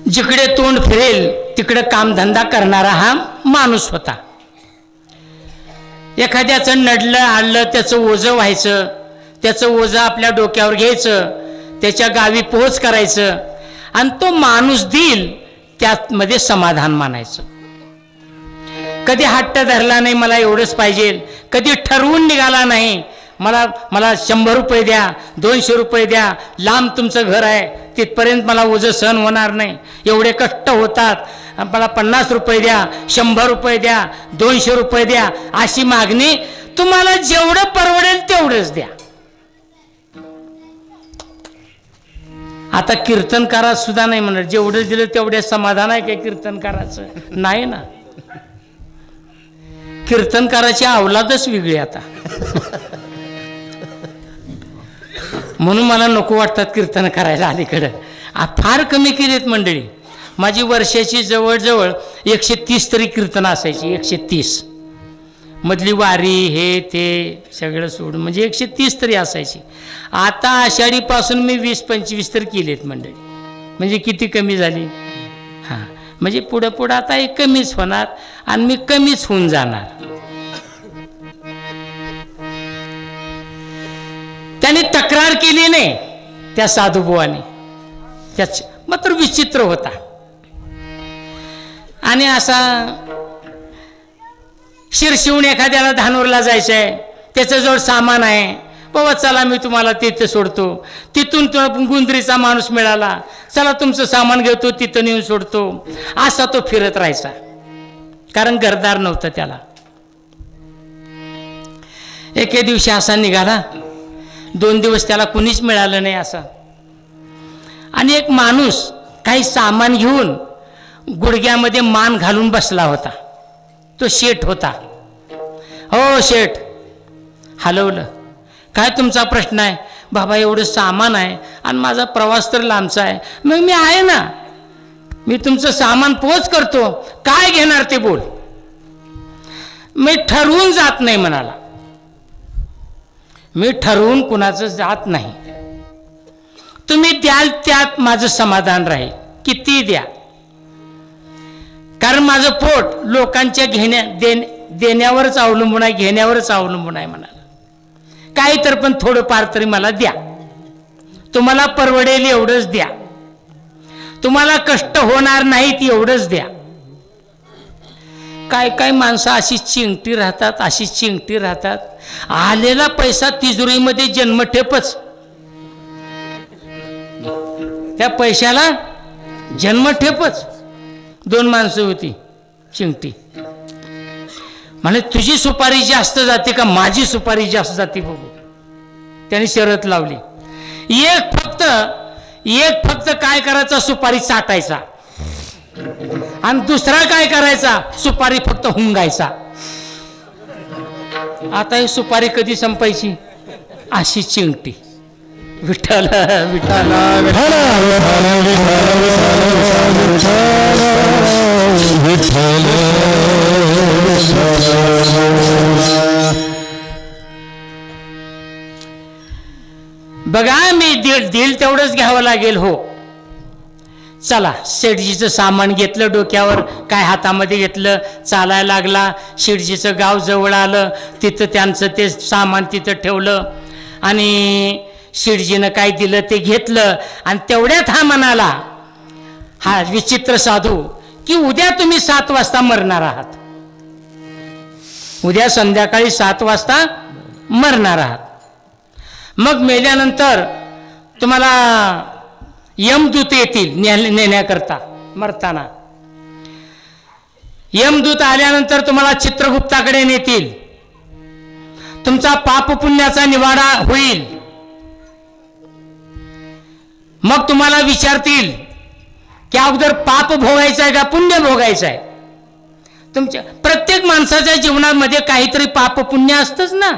जिकडे तोंड फिरेल तिकडे कामधंदा करणारा हा माणूस होता. एखाद्याचं नडलं आडलं त्याचं ओझं व्हायचं, त्याचं ओझं आपल्या डोक्यावर घ्यायचं, त्याच्या गावी पोहोच करायचं आणि तो माणूस देईल त्यामध्ये समाधान मानायचं. कधी हट्ट धरला नाही मला एवढंच पाहिजे, कधी ठरवून निघाला नाही मला 100 रुपये द्या, 200 रुपये द्या, लांब तुमचं घर आहे तिथपर्यंत मला ओझं सहन होणार नाही, एवढे कष्ट होतात, मला 50 रुपये द्या, 100 रुपये द्या, 200 रुपये द्या, अशी मागणी. तुम्हाला जेवढं परवडेल तेवढंच द्या. आता कीर्तनकारात सुद्धा नाही म्हणणार जेवढं दिलं तेवढे समाधान आहे काय कीर्तनकाराचं? नाही ना. कीर्तनकाराची अवलादच वेगळी आता. म्हणून मला नको वाटतात कीर्तन करायला अलीकडं. फार कमी केलेत मंडळी. माझी वर्षाची जवळजवळ 130 तरी कीर्तन असायची. 130 मधली वारी हे ते सगळं सोडून म्हणजे 130 तरी असायची. आता आषाढीपासून मी 20-25 तर केलेत मंडळी. म्हणजे किती कमी झाली. हां म्हणजे पुढं पुढं आता हे कमीच होणार आणि मी कमीच होऊन जाणार. त्याने तक्रार केली नाही त्या साधुबुवाने. त्याच मात्र विचित्र होता आणि असा शिरशिवून एखाद्याला धानूरला जायचं आहे, त्याच्याजवळ सामान आहे, बाबा चला मी तुम्हाला तिथे सोडतो. तिथून गुंजरीचा माणूस मिळाला, चला तुमचं सामान घेतो तिथं नेऊन सोडतो. असा तो फिरत राहायचा, कारण घरदार नव्हतं त्याला. एके दिवशी असा निघाला, 2 दिवस त्याला कुणीच मिळालं नाही असा. आणि एक माणूस काही सामान घेऊन गुडघ्यामध्ये मान घालून बसला होता. तो शेठ होता. हो शेठ. हलवलं. काय तुमचा प्रश्न आहे? बाबा एवढं सामान आहे आणि माझा प्रवास तर लांबचा आहे. मग मी आहे ना, मी तुमचं सामान पोच करतो, काय घेणार ते बोल. मी ठरवून जात नाही म्हणाला. मी ठरवून कुणाचं जात नाही. तुम्ही द्याल त्यात माझं समाधान राहील, किती द्या. कारण माझं पोट लोकांच्या देण्यावरच अवलंबून आहे, घेण्यावरच अवलंबून आहे म्हणाला. काही तर पण थोडंफार तरी मला द्या. तुम्हाला परवडेल एवढंच द्या, तुम्हाला कष्ट होणार नाहीत एवढंच द्या. काय काय माणसं अशीच चिंगटी राहतात, अशीच चिंगटी राहतात. आलेला पैसा तिजोरीमध्ये जन्मठेपच. त्या पैशाला जन्मठेपच. 2 माणसं होती चिंगटी. म्हणे तुझी सुपारी जास्त जाते का माझी सुपारी जास्त जाते बघू. त्याने शर्त लावली. एक फक्त काय करायचा, सुपारी चाटायचा. आणि दुसरा काय करायचा, सुपारी फक्त हुंगायचा. आता ही सुपारी कधी संपायची, अशी चिंगटी. विठ्ठल विठ्ठल बघा, मी दिल तेवढंच घ्यावं लागेल. हो चला. शेठजीचं सामान घेतलं डोक्यावर, काय हातामध्ये घेतलं, चालायला लागला. शेठजीचं गाव जवळ आलं. तिथं त्यांचं ते सामान तिथं ठेवलं आणि शेठजीनं काय दिलं ते घेतलं. आणि तेवढ्यात हा म्हणाला, हा विचित्र साधू, की उद्या तुम्ही 7 वाजता मरणार आहात. उद्या संध्याकाळी 7 वाजता मरणार आहात. मग मेल्यानंतर तुम्हाला यमदूत येतील नेण्याकरता. मरताना यमदूत आल्यानंतर तुम्हाला चित्रगुप्ताकडे नेतील. तुमचा पाप पुण्याचा निवाडा होईल. मग तुम्हाला विचारतील की अगोदर पाप भोगायचं आहे का पुण्य भोगायचं आहे. तुमच्या प्रत्येक माणसाच्या जीवनामध्ये काहीतरी पाप पुण्य असतंच ना.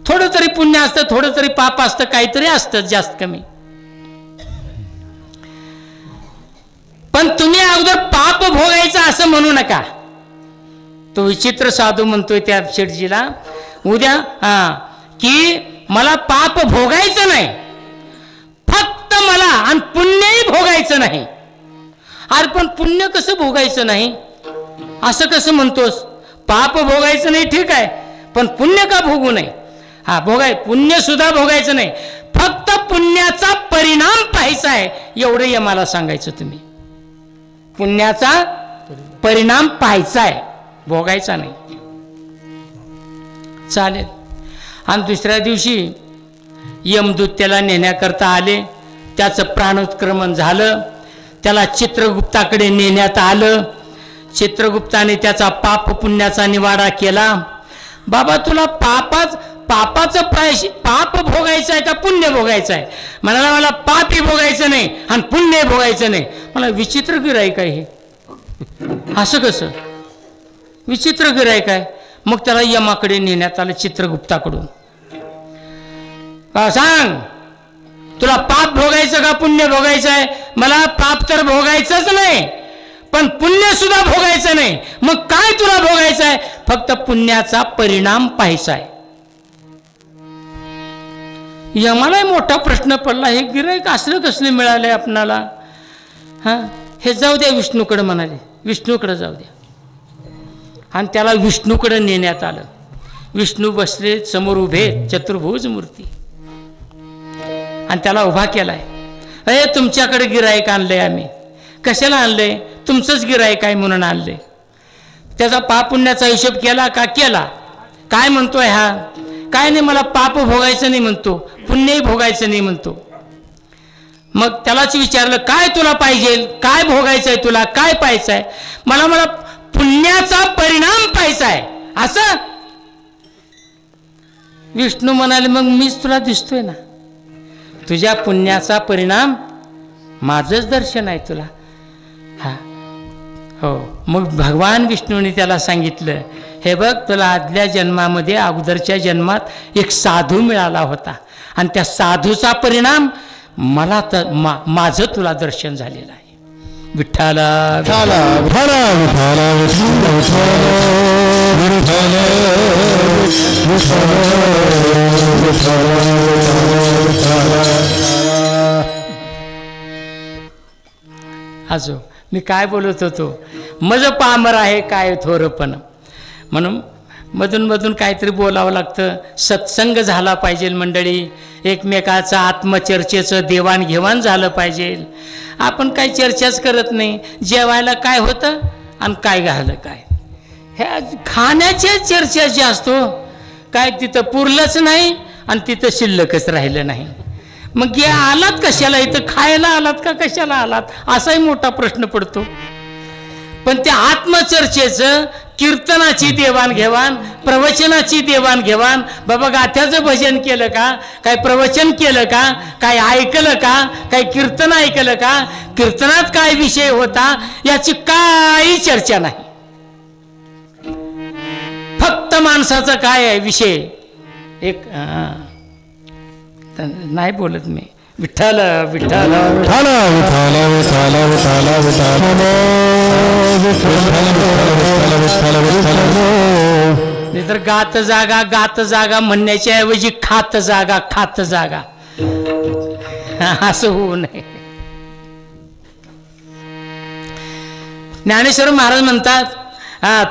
थोडं तरी पुण्य असतं, थोडं तरी पाप असतं, काहीतरी असतं जास्त कमी. पण तुम्ही अगोदर पाप भोगायचं असं म्हणू नका. तो विचित्र साधू म्हणतोय त्या शेठजीला उद्या, की मला पाप भोगायचं नाही, फक्त मला आणि पुण्यही भोगायचं नाही. अरे पण पुण्य कसं भोगायचं नाही, असं कसं म्हणतोस? पाप भोगायचं नाही ठीक आहे, पण पुण्य का भोगू नये? पुण्य सुद्धा भोगायचं नाही, फक्त पुण्याचा परिणाम पाहायचा आहे एवढं मला सांगायचं. तुम्ही पुण्याचा परिणाम पाहायचा आहे, भोगायचा नाही. चालेल. आणि दुसऱ्या दिवशी यमदूत त्याला नेण्याकरता आले. त्याचं प्राणोत्क्रमण झालं. त्याला चित्रगुप्ताकडे नेण्यात आलं. चित्रगुप्ताने त्याचा पाप पुण्याचा निवाडा केला. बाबा तुला पापाचं पाप भोगायचं आहे का पुण्य भोगायचं आहे? म्हणाला मला पापही भोगायचं नाही आणि पुण्य भोगायचं नाही. मला विचित्र गिऱ्हाईक आहे हे. असं कसं विचित्र गिऱ्हाईक आहे? मग त्याला यमाकडे नेण्यात आलं चित्रगुप्ताकडून. सांग तुला पाप भोगायचं का पुण्य भोगायचं आहे? मला पाप तर भोगायचंच नाही, पण पुण्य सुद्धा भोगायचं नाही. मग काय तुला भोगायचं आहे? फक्त पुण्याचा परिणाम पाहायचा आहे. यमाला मोठा प्रश्न पडला, हे गिऱ्हाईक असलं कसले मिळाले आपणाला? हे जाऊ द्या विष्णूकडे म्हणाले, विष्णूकडे जाऊ द्या. आणि त्याला विष्णूकडे नेण्यात आलं. विष्णू बसले समोर उभे, चतुर्भुज मूर्ती. आणि त्याला उभा केलाय. अरे तुमच्याकडे गिऱ्हाईक आणलंय आम्ही. कशाला आणलंय? तुमचंच गिऱ्हाईक आहे म्हणून आणलंय. त्याचा पाप पुण्याचा हिशोब केला का? केला. काय म्हणतोय हा? काय नाही, मला पाप भोगायचं नाही म्हणतो, पुण्यही भोगायचं नाही म्हणतो. मग त्यालाच विचारलं, काय तुला पाहिजे, काय भोगायचंय तुला, काय पाहायचंय? मला पुण्याचा परिणाम पाहायचाय असं. विष्णू म्हणाले, मग मीच तुला दिसतोय ना, तुझ्या पुण्याचा परिणाम माझंच दर्शन आहे तुला. हा हो. मग भगवान विष्णूने त्याला सांगितलं, हे बघ, तुला आदल्या जन्मामध्ये, अगोदरच्या जन्मात एक साधू मिळाला होता आणि त्या साधूचा परिणाम मला तर माझं तुला दर्शन झालेलं आहे. विठ्ठला विठ्ठला विठ्ठला विठ्ठला असो. मी काय बोलत होतो, मज पामर आहे काय थोरपण, म्हणून मधून मधून काहीतरी बोलावं लागतं. सत्संग झाला पाहिजे मंडळी, एकमेकाचं आत्मचर्चेचं देवाणघेवाण झालं पाहिजे. आपण काही चर्चाच करत नाही. जेवायला काय होतं आणि काय घालं काय, ह्या खाण्याच्या चर्चा जी असतो, काय तिथं पुरलंच नाही आणि तिथं शिल्लकच राहिलं नाही. मग या आलात कशाला, इथं खायला आलात का कशाला आलात, असाही मोठा प्रश्न पडतो. पण त्या आत्मचर्चेचं, कीर्तनाची देवाणघेवाण, प्रवचनाची देवाणघेवाण, बाबा गाथ्याचं भजन केलं का, काय प्रवचन केलं का, काय ऐकलं का, काय कीर्तन ऐकलं का, कीर्तनात काय विषय होता, याची काही चर्चा नाही. फक्त माणसाचा काय आहे विषय, एक नाही बोलत मी. विठ्ठल विठ्ठल विठ्ठल विठ्ठल विठ्ठल विठ्ठल नाही तर गात जागा म्हणण्याच्या ऐवजी खात जागा असं होऊ नये. ज्ञानेश्वर महाराज म्हणतात,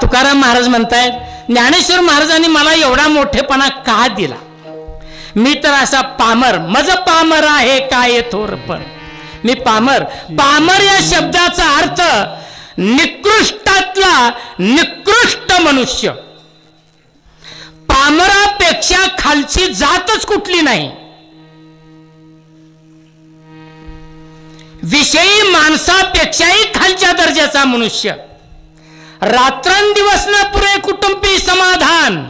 तुकाराम महाराज म्हणतायत, ज्ञानेश्वर महाराजांनी मला एवढा मोठेपणा का दिला, मी तर असा पामर, मज पामर आहे काय थोरपण. मी पामर या शब्दाचा अर्थ निकृष्टातला निकृष्ट मनुष्य. पामरापेक्षा खालची जातच कुठली नाही. विषयी माणसापेक्षाही खालच्या दर्जाचा मनुष्य. रात्रंदिवस न पुरे कुटुंबी समाधान,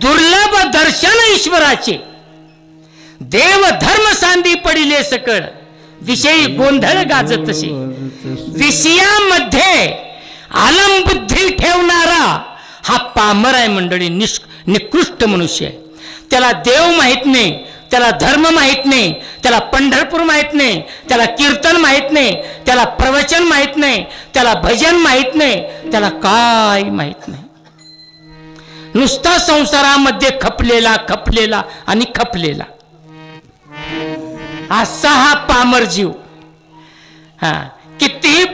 दुर्लभ दर्शन ईश्वराचे, देव धर्म सांदी पडिले सकळ, विषयी गोंधळ गाजतसे. विषयामध्ये आलमबुद्धी ठेवणारा हा पामर आहे मंडळी, निकृष्ट मनुष्य आहे. त्याला देव माहित नाही, त्याला धर्म माहित नाही, त्याला पंढरपूर माहित नाही, त्याला कीर्तन माहित नाही, त्याला प्रवचन माहित नाही, त्याला भजन माहित नाही, त्याला काय माहित नाही. नुसता संसारामध्ये खपलेला आणि खपलेला असा हा पामर जीव. कितीही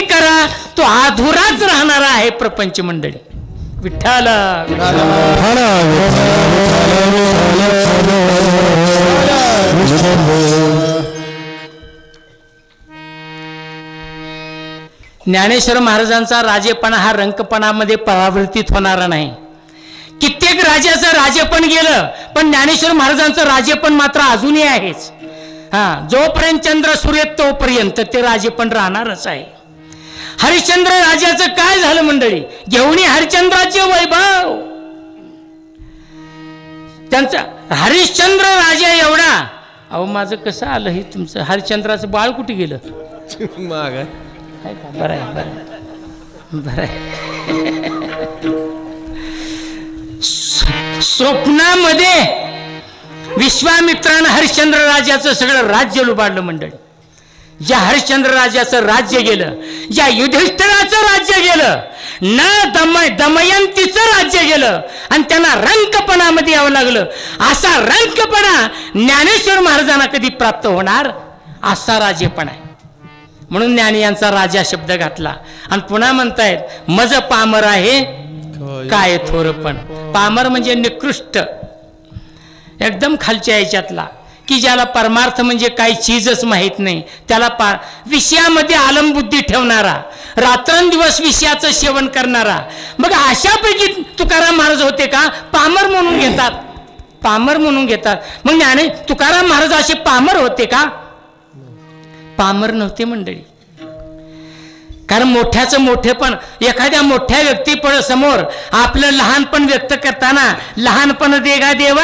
करा तो अधुराच राहणारा आहे प्रपंच मंडळी. विठ्ठल ज्ञानेश्वर महाराजांचा राजेपणा हा रंकपणामध्ये परावर्तित होणारा नाही. कित्येक राजाचं राजेपण गेलं, पण ज्ञानेश्वर महाराजांचं राजेपण मात्र अजूनही आहेच. जोपर्यंत चंद्र सूर्य तोपर्यंत ते राजेपण राहणारच आहे. हरिश्चंद्र राजाचं काय झालं मंडळी, घेऊन हरिश्चंद्राचे वैभव. त्यांचा हरिश्चंद्र राजा एवढा, अहो माझं कसं आलं हे तुमचं, हरिश्चंद्राचं बाळ कुठे गेलं? बरं आहे. स्वप्नामध्ये विश्वामित्रानं हरिश्चंद्र राजाचं सगळं राज्य लुबाडलं मंडळी. ज्या हरिश्चंद्र राजाचं राज्य गेलं, ज्या युधिष्ठिराचं राज्य गेलं, दमयंतीचं राज्य गेलं आणि त्यांना रंकपणामध्ये यावं लागलं. असा रंकपणा ज्ञानेश्वर महाराजांना कधी प्राप्त होणार, असा राजेपणा आहे. म्हणून ज्ञानी यांचा राजा शब्द घातला. आणि पुन्हा म्हणतायत मज पामर आहे काय थोरपण. पामर म्हणजे निकृष्ट, एकदम खालच्या याच्यातला, की ज्याला परमार्थ म्हणजे काही चीजच माहीत नाही, त्याला विषयामध्ये आलमबुद्धी ठेवणारा, रात्रंदिवस विषयाचं सेवन करणारा, मग अशापैकी तुकाराम महाराज होते का? पामर म्हणून घेतात, पामर म्हणून घेतात. मग तुकाराम महाराज असे पामर होते का? पामर नव्हते मंडळी. कारण मोठ्याचं मोठेपण, एखाद्या मोठ्या व्यक्ती समोर आपलं लहानपण व्यक्त करताना लहानपण देगा देवा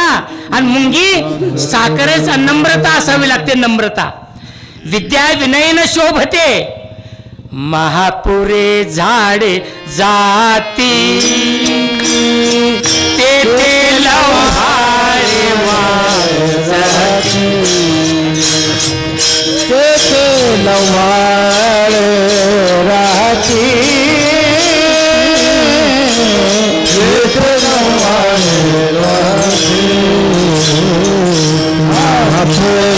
आणि मुंगी साखरेच नम्रता असावी लागते. नम्रता. विद्या विनयन शोभते, महापुरे झाडे जाती तेथे लव्हाळे वाजती, तेथे लव्हाळे राहती, तेथे लव्हाळे राहती, महापुरे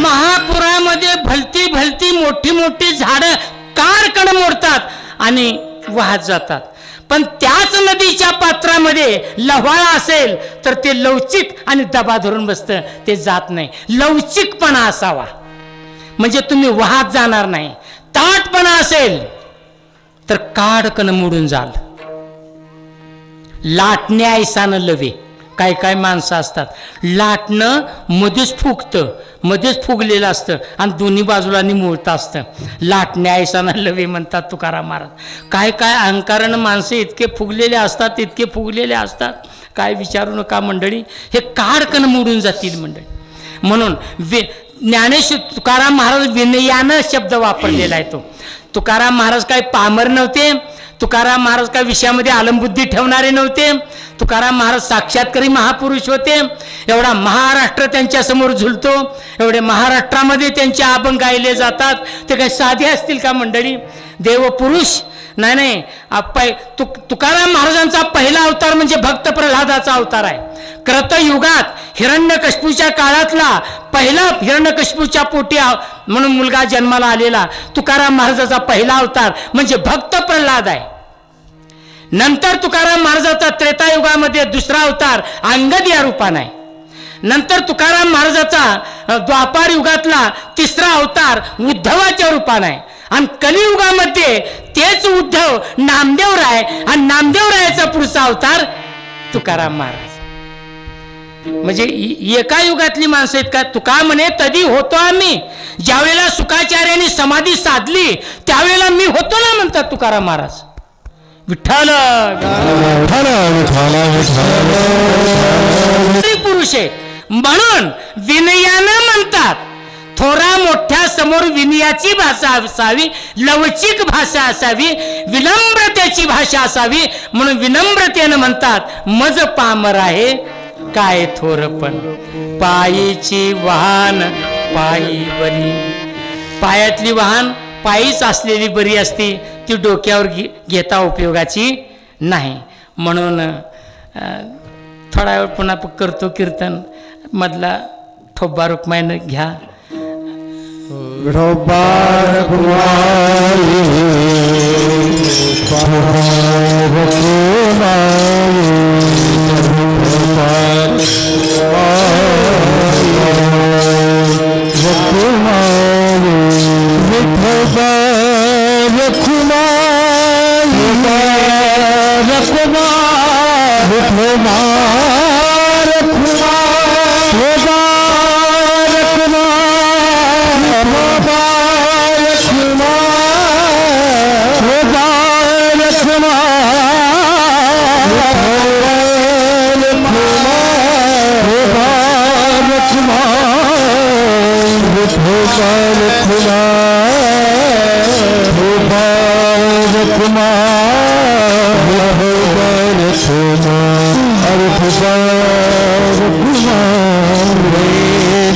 महापुरामध्ये भलती भलती मोठी मोठी झाडं कारकण मोडतात आणि वाहत जातात. पण त्याच नदीच्या पात्रामध्ये लव्हाळा असेल तर ते लवचिक आणि दबा धरून बसतं, ते जात नाही. लवचिकपणा असावा म्हणजे तुम्ही वाहत जाणार नाही. ताटपणा असेल तर काडकन मोडून जाल. लाटण्या ऐसानं लवे. काय काय माणसं असतात, लाटणं मध्येच फुगतं, मध्येच फुगलेलं असतं आणि दोन्ही बाजूला निमुळतं असतं. लाटण्या ऐसानं लवे म्हणतात तुकाराम महाराज. काय काय अहंकारानं माणसं इतके फुगलेले असतात, इतके फुगलेले असतात, काय विचारू नका मंडळी. हे काडकन मोडून जातील मंडळी. म्हणून ज्ञानेश्वर तुकाराम महाराज विनयानं शब्द वापरलेला आहे तो. तुकाराम महाराज काय पामर नव्हते, तुकाराम महाराज काय विषयामध्ये आलमबुद्धी ठेवणारे नव्हते. तुकाराम महाराज साक्षात्कारी महापुरुष होते. एवढा महाराष्ट्र त्यांच्या समोर झुलतो, एवढे महाराष्ट्रामध्ये त्यांचे अभंग गायले जातात. ते काही साधे असतील का मंडळी? देवपुरुष नाही नाही. तुकाराम महाराजांचा पहिला अवतार म्हणजे भक्त प्रल्हादाचा अवतार आहे. क्रतयुगात हिरण्यकश्यपूच्या काळातला पहिला हिरण्यकश्यपूच्या पोटी म्हणून मुलगा जन्माला आलेला तुकाराम महाराजाचा पहिला अवतार म्हणजे भक्त प्रल्हाद आहे. नंतर तुकाराम महाराजाचा त्रेतायुगामध्ये दुसरा अवतार अंगद या रूपाने आहे. नंतर तुकाराम महाराजाचा द्वापार युगातला तिसरा अवतार उद्धवाच्या रूपाने आहे. आणि कलियुगामध्ये तेच उद्धव नामदेवराय आणि नामदेवरायाचा पुढचा अवतार तुकाराम महाराज. म्हणजे एका युगातली माणसं आहेत का? तुका म्हणे तधी होतो आम्ही, ज्यावेळेला शुकाचार्यांनी समाधी साधली त्यावेळेला मी होतो ना म्हणतात तुकाराम महाराज. विठ्ठल पुरुष आहे म्हणून विनयानं म्हणतात. थोरा मोठ्या समोर विनयाची भाषा असावी, लवचिक भाषा असावी, विनम्रतेची भाषा असावी. म्हणून विनम्रतेनं म्हणतात मज पामर आहे काय थोरपण, पायीची वाहन पायी बरी. पायातली वाहन पायीच असलेली बरी असती, ती डोक्यावर घेता उपयोगाची नाही. म्हणून थोडा वेळ पुन्हा करतो कीर्तन. मधला ठोबा रुक्माईनं घ्या.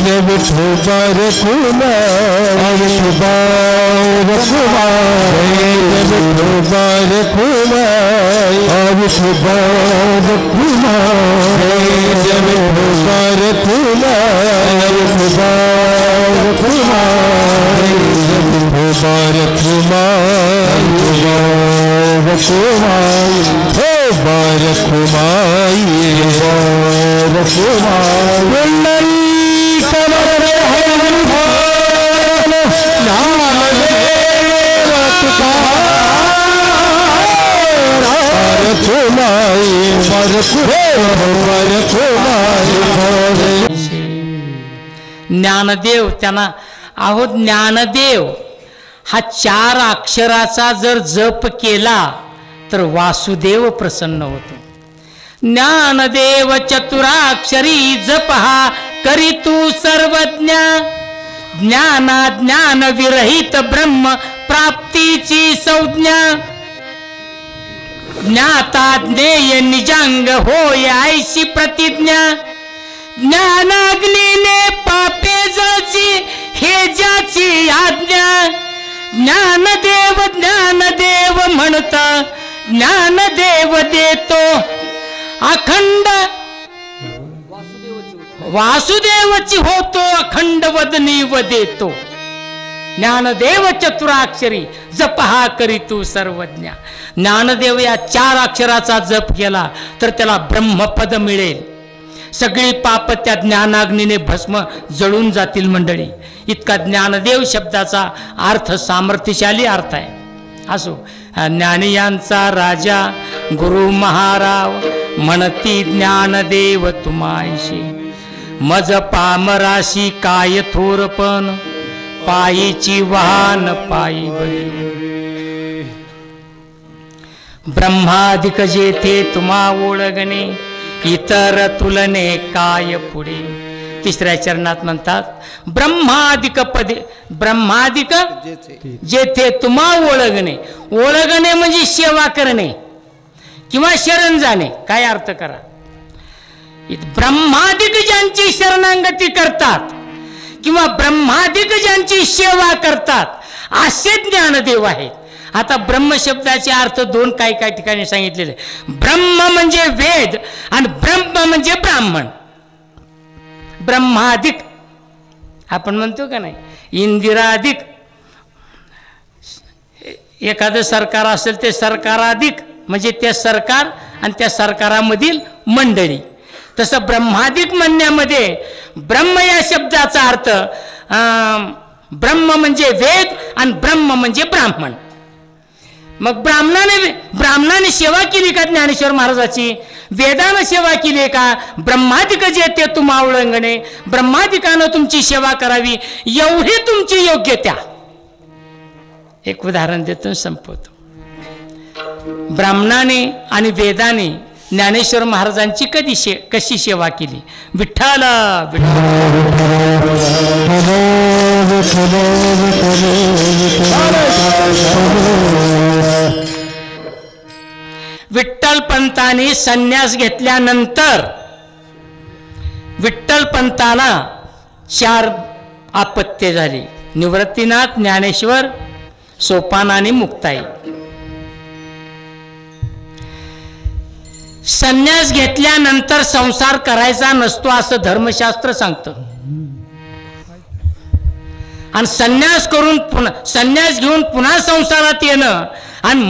विठोबा रखुमा विठोबा रखुमा विठोबा रखुमा विठोबा रखुमा विठोबा रखुमा विठोबा रखुमा विठोबा रखुमा रखुमा हो बारकुमाई रखुमा ज्ञानदेव त्यांना अहो ज्ञानदेव हा 4 अक्षराचा जर जप केला तर वासुदेव प्रसन्न होतो. ज्ञानदेव चतुराक्षरी जप हा करी तू सर्वज्ञ ज्ञाना ज्ञान विरहित ब्रह्म प्राप्तीची संज्ञा ज्ञाता ज्ञेय निजांग होय ऐशी प्रतिज्ञा ज्ञानाग्नीने पापे जळची हे ज्याची आज्ञा ज्ञानदेव म्हणता ज्ञानदेव देतो अखंड वासुदेवची होतो अखंड वदनी व देतो ज्ञानदेव चतुराक्षरी जप हा करी तू सर्वज्ञ. ज्ञानदेव या 4 अक्षराचा जप केला तर त्याला ब्रह्मपद मिळेल. सगळी पाप त्या ज्ञानाग्नीने भस्म जळून जातील मंडळी. इतका ज्ञानदेव शब्दाचा अर्थ सामर्थ्यशाली अर्थ आहे. असो ज्ञानियांचा राजा गुरु महाराव म्हणती ज्ञानदेव तुमायशी मज पामराशी काय थोरपण पायीची वाहन पायी बरी ब्रह्माधिक जेथे तुम्हा ओळगणे इतर तुलने काय पुढे. 3ऱ्या चरणात म्हणतात ब्रह्माधिक पदे ब्रह्माधिक जेथे तुम्हा ओळगणे. ओळगणे म्हणजे सेवा करणे किंवा शरण जाणे. काय अर्थ करा. ब्रह्माधिक ज्यांची शरणागती करतात किंवा ब्रह्माधिक ज्यांची सेवा करतात असे ज्ञानदेव आहेत. आता ब्रह्म शब्दाचे अर्थ 2 काय काय ठिकाणी सांगितलेले. ब्रह्म म्हणजे वेद आणि ब्रह्म म्हणजे ब्राह्मण. ब्रह्माधिक आपण म्हणतो का नाही इंदिराधिक. एखादं सरकार असेल ते सरकाराधिक म्हणजे ते सरकार आणि त्या सरकारामधील मंडळी. तसं ब्रह्माधिक म्हणण्यामध्ये ब्रह्म या शब्दाचा अर्थ ब्रह्म म्हणजे वेद आणि ब्रह्म म्हणजे ब्राह्मण. मग ब्राह्मणाने सेवा केली का ज्ञानेश्वर महाराजाची. वेदानं सेवा केली का. ब्रह्माधिक जे ते तुम्हा ओळंगणे ब्रह्माधिकानं तुमची सेवा करावी एवढी तुमची योग्यता. एक उदाहरण देतो संपवतो. ब्राह्मणाने आणि वेदाने ज्ञानेश्वर महाराजांची कशी सेवा केली. विठ्ठल विठ्ठल पंतांनी संन्यास घेतल्यानंतर विठ्ठल पंताला 4 आपत्त्ये झाली. निवृत्तीनाथ ज्ञानेश्वर सोपान आणि मुक्ताई. संन्यास घेतल्यानंतर संसार करायचा नसतो असं धर्मशास्त्र सांगतं. आणि संन्यास घेऊन पुन्हा संसारात येणं आणि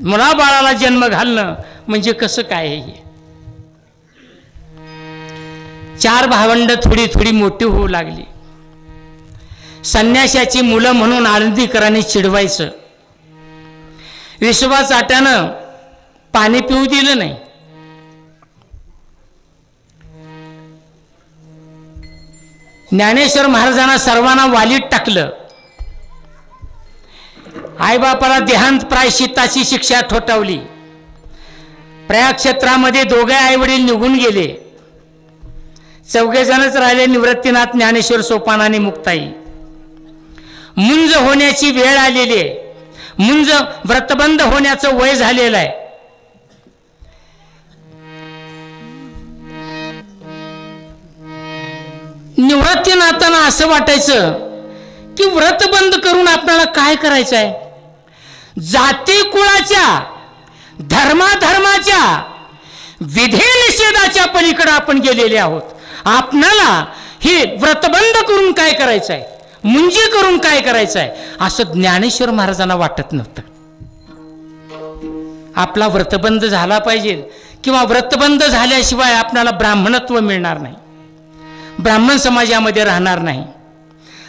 मुलाबाळाला जन्म घालणं म्हणजे कसं काय हे. 4 भावंड थोडी थोडी मोठी होऊ लागली. संन्याशाची मुलं म्हणून आनंदीकरांनी चिडवायचं. विसोबा चाट्यानं पाणी पिऊ दिलं नाही. ज्ञानेश्वर महाराजांना सर्वांना वालीत टाकलं. आईबापाला देहांत प्रायश्चित्ताची शिक्षा ठोठावली. प्रयाग क्षेत्रामध्ये 2 आईवडील निघून गेले. 4 जणच राहिले. निवृत्तीनाथ ज्ञानेश्वर सोपान आणि मुक्ताई. मुंज होण्याची वेळ आलेली आहे. मुंज व्रतबंध होण्याचं वय झालेलं आहे. निवृत्तीनाथांना असं वाटायचं की व्रत बंद करून आपल्याला काय करायचं आहे? जाती कुळाच्या धर्माच्या विधी निषेधाच्या पलीकडे आपण गेलेले आहोत. आपणाला हे व्रतबंद करून काय करायचं आहे, मुंजी करून काय करायचं आहे, असं ज्ञानेश्वर महाराजांना वाटत नव्हतं. आपला व्रतबंद झाला पाहिजे किंवा व्रतबंद झाल्याशिवाय आपल्याला ब्राह्मणत्व मिळणार नाही, ब्राह्मण समाजामध्ये राहणार नाही.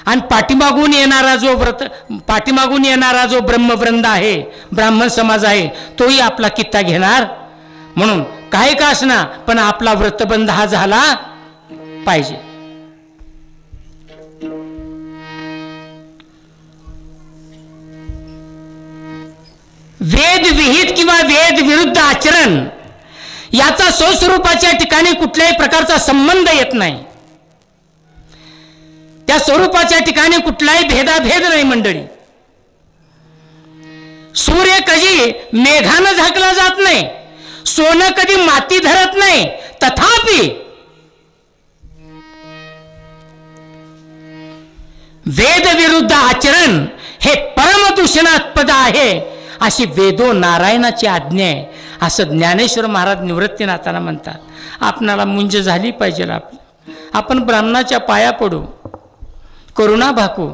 आणि पाठीमागून येणारा जो ब्रह्मवृंद आहे, ब्राह्मण समाज आहे, तोही आपला कित्ता घेणार. म्हणून काय का असना पण आपला व्रतबंध हा झाला पाहिजे. वेद विहित किंवा वेद विरुद्ध आचरण याचा स्वस्वरूपाच्या ठिकाणी कुठल्याही प्रकारचा संबंध येत नाही. त्या स्वरूपाच्या ठिकाणी कुठलाही भेदाभेद नाही मंडळी. सूर्य कधी मेघानं झाकला जात नाही, सोनं कधी माती धरत नाही, तथापि वेद विरुद्ध आचरण हे परमदूषणास्पद आहे अशी वेदो नारायणाची आज्ञा आहे, असं ज्ञानेश्वर महाराज निवृत्तीनाथांना म्हणतात. आपणाला मुंज झाली पाहिजे. आपण ब्राह्मणाच्या पाया पडू, करुणा भाकू,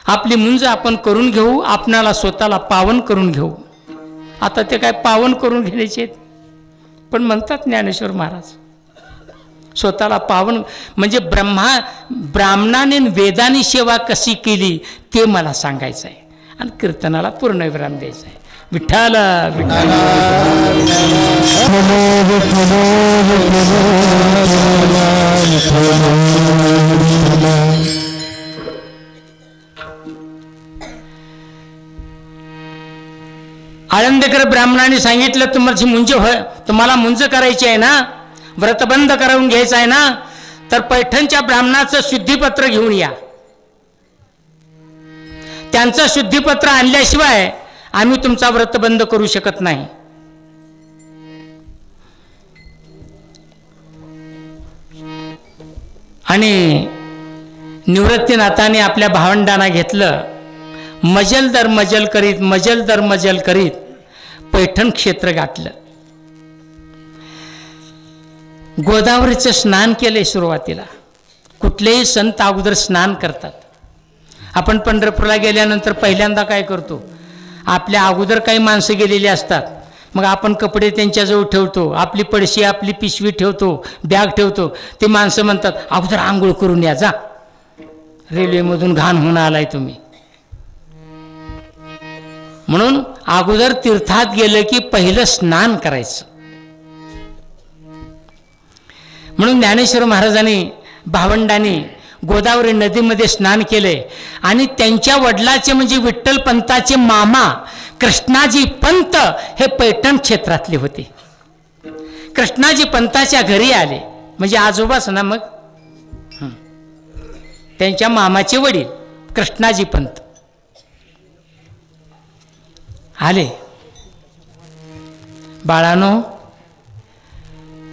आपली मुंज आपण करून घेऊ, आपणाला स्वतःला पावन करून घेऊ. आता ते काय पावन करून घ्यायचे पण म्हणतात ज्ञानेश्वर महाराज स्वतःला पावन म्हणजे ब्राह्मणाने वेदानी सेवा कशी केली ते मला सांगायचं आहे आणि कीर्तनाला पूर्णविराम द्यायचा आहे. विठ्ठल विठ्ठल. आळंदीकर ब्राह्मणाने सांगितलं तुम्हाला मुंज करायची आहे ना, व्रतबंध करून घ्यायचं आहे ना, तर पैठणच्या ब्राह्मणाचं शुद्धीपत्र घेऊन या. त्यांचं शुद्धीपत्र आणल्याशिवाय आम्ही तुमचा व्रतबंध करू शकत नाही. आणि निवृत्तीनाथाने आपल्या भावंडांना घेतलं. मजल दर मजल करीत पैठण क्षेत्र गाठलं. गोदावरीचं स्नान केले. सुरुवातीला कुठलेही संत अगोदर स्नान करतात. आपण पंढरपूरला गेल्यानंतर पहिल्यांदा काय करतो, आपल्या अगोदर काही माणसं गेलेली असतात, मग आपण कपडे त्यांच्याजवळ ठेवतो, आपली पडशी आपली पिशवी ठेवतो, बॅग ठेवतो. ते माणसं म्हणतात अगोदर आंघोळ करून या, जा रेल्वेमधून घाण होऊन आलाय तुम्ही. म्हणून अगोदर तीर्थात गेलं की पहिलं स्नान करायचं. म्हणून ज्ञानेश्वर महाराजांनी भावंडांनी गोदावरी नदीमध्ये स्नान केले आणि त्यांच्या वडिलाचे म्हणजे विठ्ठल पंताचे मामा कृष्णाजी पंत हे पैठण क्षेत्रातले होते. कृष्णाजी पंताच्या घरी आले म्हणजे आजोबाच ना, मग त्यांच्या मामाचे वडील कृष्णाजी पंत आले. बाळानो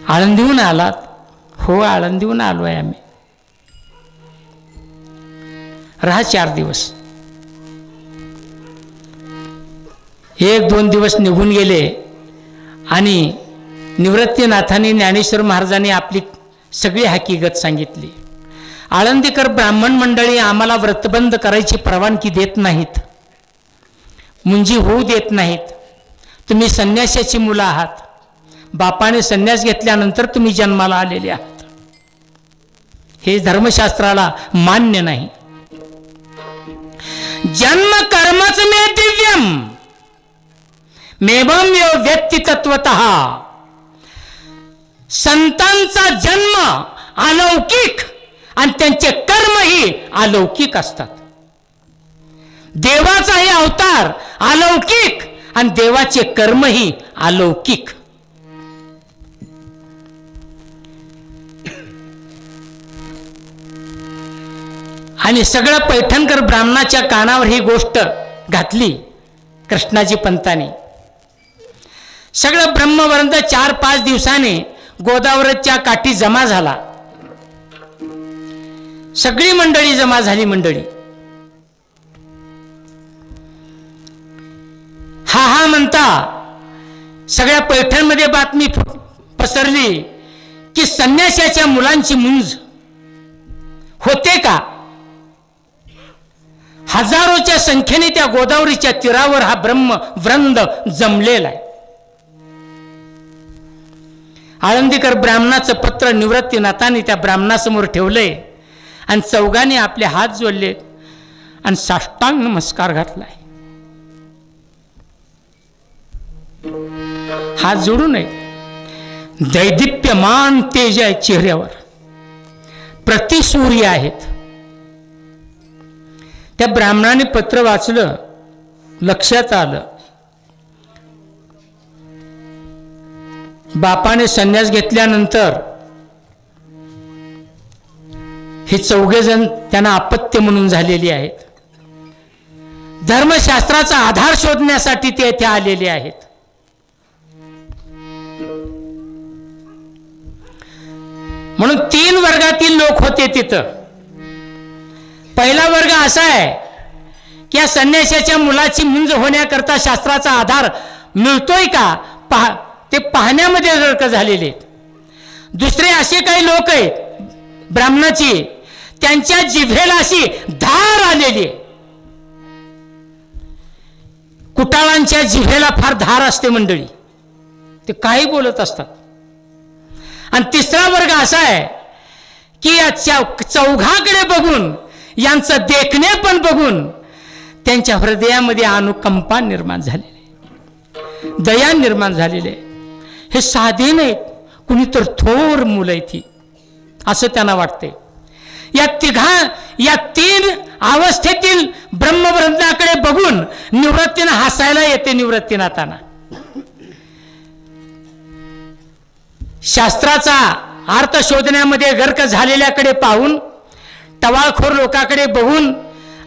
आळंदीहून आलात? हो आळंदीहून आलो आहे आम्ही. राहा 4 दिवस. 1-2 दिवस निघून गेले आणि निवृत्तीनाथांनी ज्ञानेश्वर महाराजांनी आपली सगळी हकीकत सांगितली. आळंदीकर ब्राह्मण मंडळी आम्हाला व्रतबंध करायची परवानगी देत नाहीत, मुंजी होऊ देत नाहीत. तुम्ही संन्यासाची मुलं आहात, बापाने संन्यास घेतल्यानंतर तुम्ही जन्माला आलेले आहात, हे धर्मशास्त्राला मान्य नाही. जन्म कर्मच मे दिव्यम मेवम व्यक्ती तत्वतः. संतांचा जन्म अलौकिक आणि त्यांचे कर्मही अलौकिक असतात. देवाचाही अवतार अलौकिक आणि देवाचे कर्मही अलौकिक. आणि सगळं पैठणकर ब्राह्मणाच्या कानावर ही गोष्ट घातली कृष्णाजी पंतांनी. सगळं ब्रह्मवृंद 4-5 दिवसांनी गोदावरीच्या काठी जमा झाला. सगळी मंडळी जमा झाली. मंडळी हा म्हणता सगळ्या पैठणमध्ये बातमी पसरली की संन्याशाच्या मुलांची मुंज होते का. हजारोच्या संख्येने त्या गोदावरीच्या तीरावर हा ब्रह्म वृंद जमलेला आहे. आळंदीकर ब्राह्मणाचं पत्र निवृत्तीनाथांनी त्या ब्राह्मणासमोर ठेवलंय आणि चौघांनी आपले हात जोडले आणि साष्टांग नमस्कार घातलाय. हात जोडू नये. दैदिप्यमान तेज आहे चेहऱ्यावर, प्रतिसूर्य आहेत. त्या ब्राह्मणाने पत्र वाचलं, लक्षात आलं बापाने संन्यास घेतल्यानंतर हे चौघेजण त्यांना अपत्य म्हणून झालेली आहेत. धर्मशास्त्राचा आधार शोधण्यासाठी ते येथे आलेले आहेत. म्हणून 3 वर्गातील लोक होते तिथं. पहिला वर्ग असा आहे की या संन्याशाच्या मुलाची मुंज होण्याकरता शास्त्राचा आधार मिळतोय का ते पाहण्यामध्ये रडक झालेले आहेत. दुसरे असे काही लोक आहेत ब्राह्मणाची, त्यांच्या जिभेला अशी धार आलेली आहे. कुटाळांच्या जिभेला फार धार असते मंडळी, ते काही बोलत असतात. आणि तिसरा वर्ग असा आहे की या चौघाकडे बघून, यांचं देखणे पण बघून त्यांच्या हृदयामध्ये अनुकंपा निर्माण झालेली आहे, दया निर्माण झालेली आहे. हे साधे नाहीत, कुणी तर थोर मुलं आहेत ही, असं त्यांना वाटते. या 3 अवस्थेतील ब्रह्मवृंदाकडे बघून निवृत्तीनं हसायला येते. निवृत्तीनाथांना शास्त्राचा अर्थ शोधण्यामध्ये गर्क झालेल्याकडे पाहून, टवाळखोर लोकांकडे बघून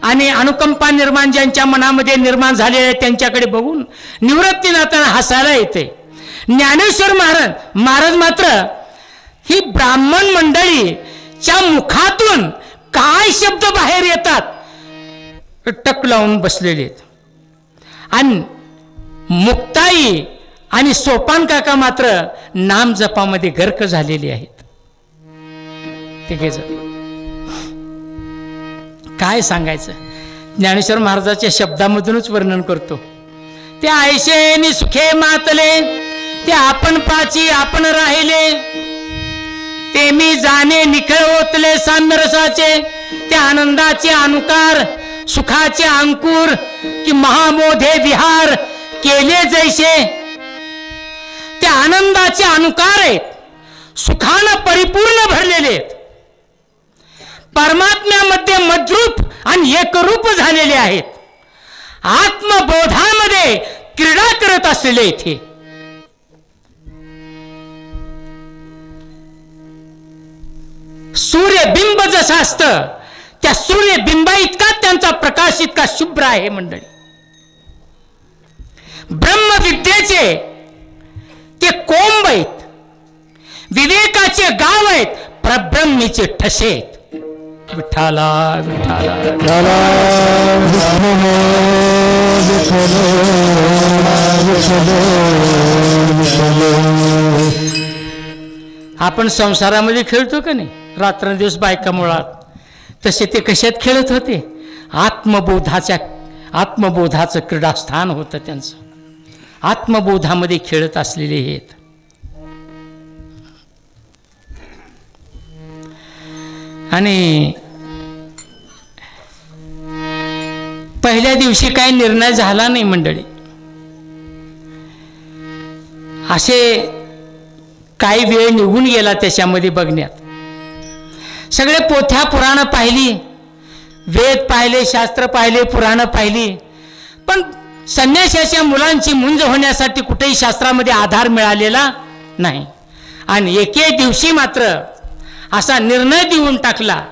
आणि अनुकंपा निर्माण ज्यांच्या मनामध्ये निर्माण झालेल्या त्यांच्याकडे बघून निवृत्तीनाथांना हसायला येते. ज्ञानेश्वर महाराज मात्र ही ब्राह्मण मंडळीच्या मुखातून काय शब्द बाहेर येतात टक लावून बसलेले आहेत. आणि मुक्ताई आणि सोपान काका मात्र नाम जपामध्ये गर्क झालेले आहेत. काय सांगायचं, ज्ञानेश्वर महाराजाच्या शब्दामधूनच वर्णन करतो. ते आयशे नि सुखे मातले, ते आपण पाची आपण राहिले, ते मी जाणे निखळ ओतले साम्यरसाचे, ते आनंदाचे अनुकार सुखाचे अंकुर, की महामोधे विहार केले जैसे. ते आनंदाचे अनुकार आहेत, सुखानं परिपूर्ण भरलेले आहेत, परमात्म्यामध्ये मद्रूप आणि एकरूप झालेले आहेत, आत्मबोधामध्ये क्रीडा करत असलेले इथे. सूर्यबिंब जसं असतं त्या सूर्यबिंबा इतका त्यांचा प्रकाश इतका शुभ्र आहे मंडळी. ब्रह्मविद्येचे ते कोंब आहेत, विवेकाचे गाव आहेत, परब्रह्मीचे ठसे आहेत. विठ्ठला विठ्ठला आपण संसारामध्ये खेळतो का नाही, रात्रंदिवस बायका मुळात, तसे ते कशात खेळत होते, आत्मबोधाचं क्रीडास्थान होतं त्यांचं. आत्मबोधामध्ये खेळत असलेले आहेत. आणि पहिल्या दिवशी काही निर्णय झाला नाही मंडळी. असे काही वेळ निघून गेला त्याच्यामध्ये बघण्यात. सगळे पोथ्या पुराणं पाहिली, वेद पाहिले, शास्त्र पाहिले, पुराणं पाहिली, पण संन्याशाच्या मुलांची मुंज होण्यासाठी कुठेही शास्त्रामध्ये आधार मिळालेला नाही. आणि एके दिवशी मात्र असा निर्णय देऊन टाकला,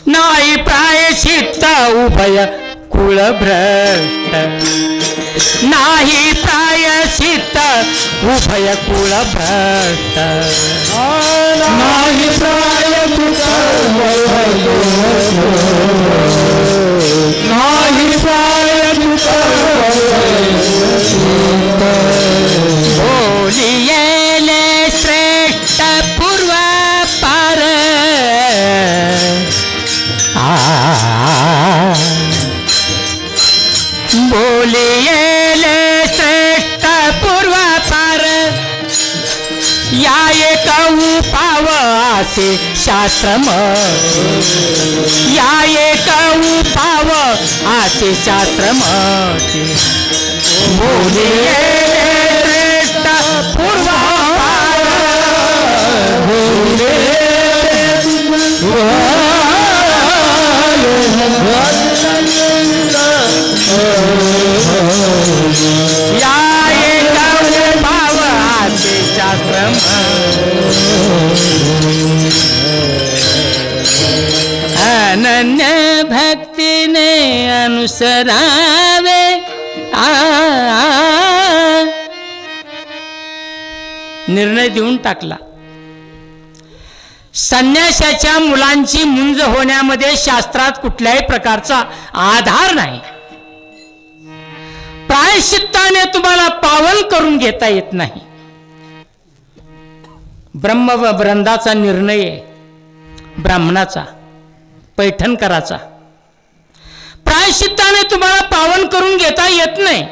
नाही प्रायश्चित्त उभय कुळ भ्रष्ट नाही प्रायश्चित्त उभय कुळ भ्रष्ट नाही प्रायश्चित्त नाही प्रायश्चित्त बोलियेले श्रेष्ठ पूर्व पार बोलियेले श्रेष्ठ पूर्व पार या एक उपाव आसे शास्त्र या एक उपाव आसे शास्त्र बोलियेले श्रेष्ठ पूर्व पार या एक उपाव आसे शास्त्र अनन्य भक्तीने अनुसरावे निर्णय देऊन टाकला. संन्यासाच्या मुलांची मुंज होण्यामध्ये शास्त्रात कुठल्याही प्रकारचा आधार नाही. प्रायश्चित्ताने तुम्हाला पावन करून घेता येत नाही. ब्रह्म व वृंदाचा निर्णय आहे, ब्राह्मणाचा पैठणकराचा. प्रायश्चित्ताने तुम्हाला पावन करून घेता येत नाही.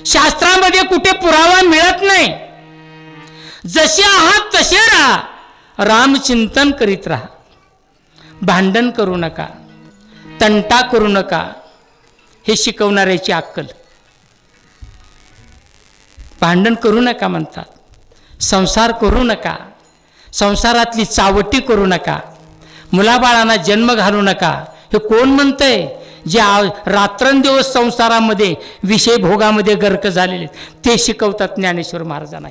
शास्त्रामध्ये कुठे पुरावा मिळत नाही. जसे आहात तसे राहा, रामचिंतन करीत राहा. भांडण करू नका, तंटा करू नका, हे शिकवणाऱ्याची अक्कल. भांडण करू नका म्हणतात, संसार करू नका, संसारातली चावटी करू नका, मुलाबाळांना जन्म घालू नका. हे कोण म्हणतंय? जे रात्रंदिवस संसारामध्ये विषय भोगामध्ये गर्क झालेले ते शिकवतात ज्ञानेश्वर महाराजांना.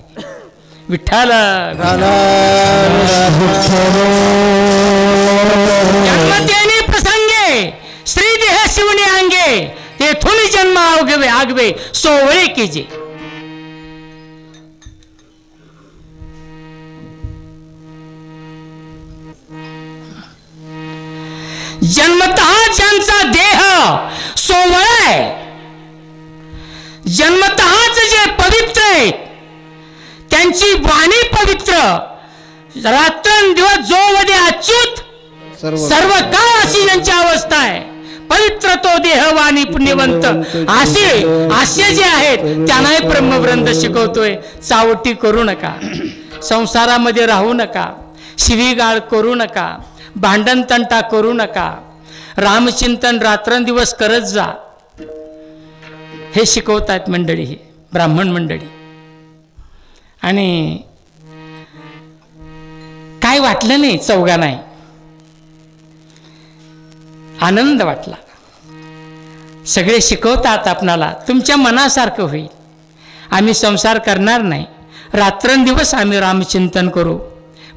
विठ्ठल जन्मतेने प्रसंगे श्रीदेह शिवणे अंगे तेथून जन्म आगवे आगवे सोवळे कीजे. जन्मतः ज्यांचा देह सोवळा आहे, जन्मतःच जे पवित्र आहे, त्यांची वाणी पवित्र, रात्रंदिवस जो वदे अच्युत सर्व काळ अशी यांची अवस्था आहे. पवित्र तो देह वाणी पुण्यवंत असे जे आहेत त्यांनाही ब्रह्मवृंद शिकवतोय. चावटी करू नका, संसारामध्ये राहू नका, शिवीगाळ करू नका, भांडण तंटा करू नका, रामचिंतन रात्रंदिवस करत जा, हे शिकवतात मंडळी, ही ब्राह्मण मंडळी. आणि काय वाटलं नाही, चौघा नाही, आनंद वाटला. सगळे शिकवतात आपणाला, तुमच्या मनासारखं होईल, आम्ही संसार करणार नाही, रात्रंदिवस आम्ही रामचिंतन करू,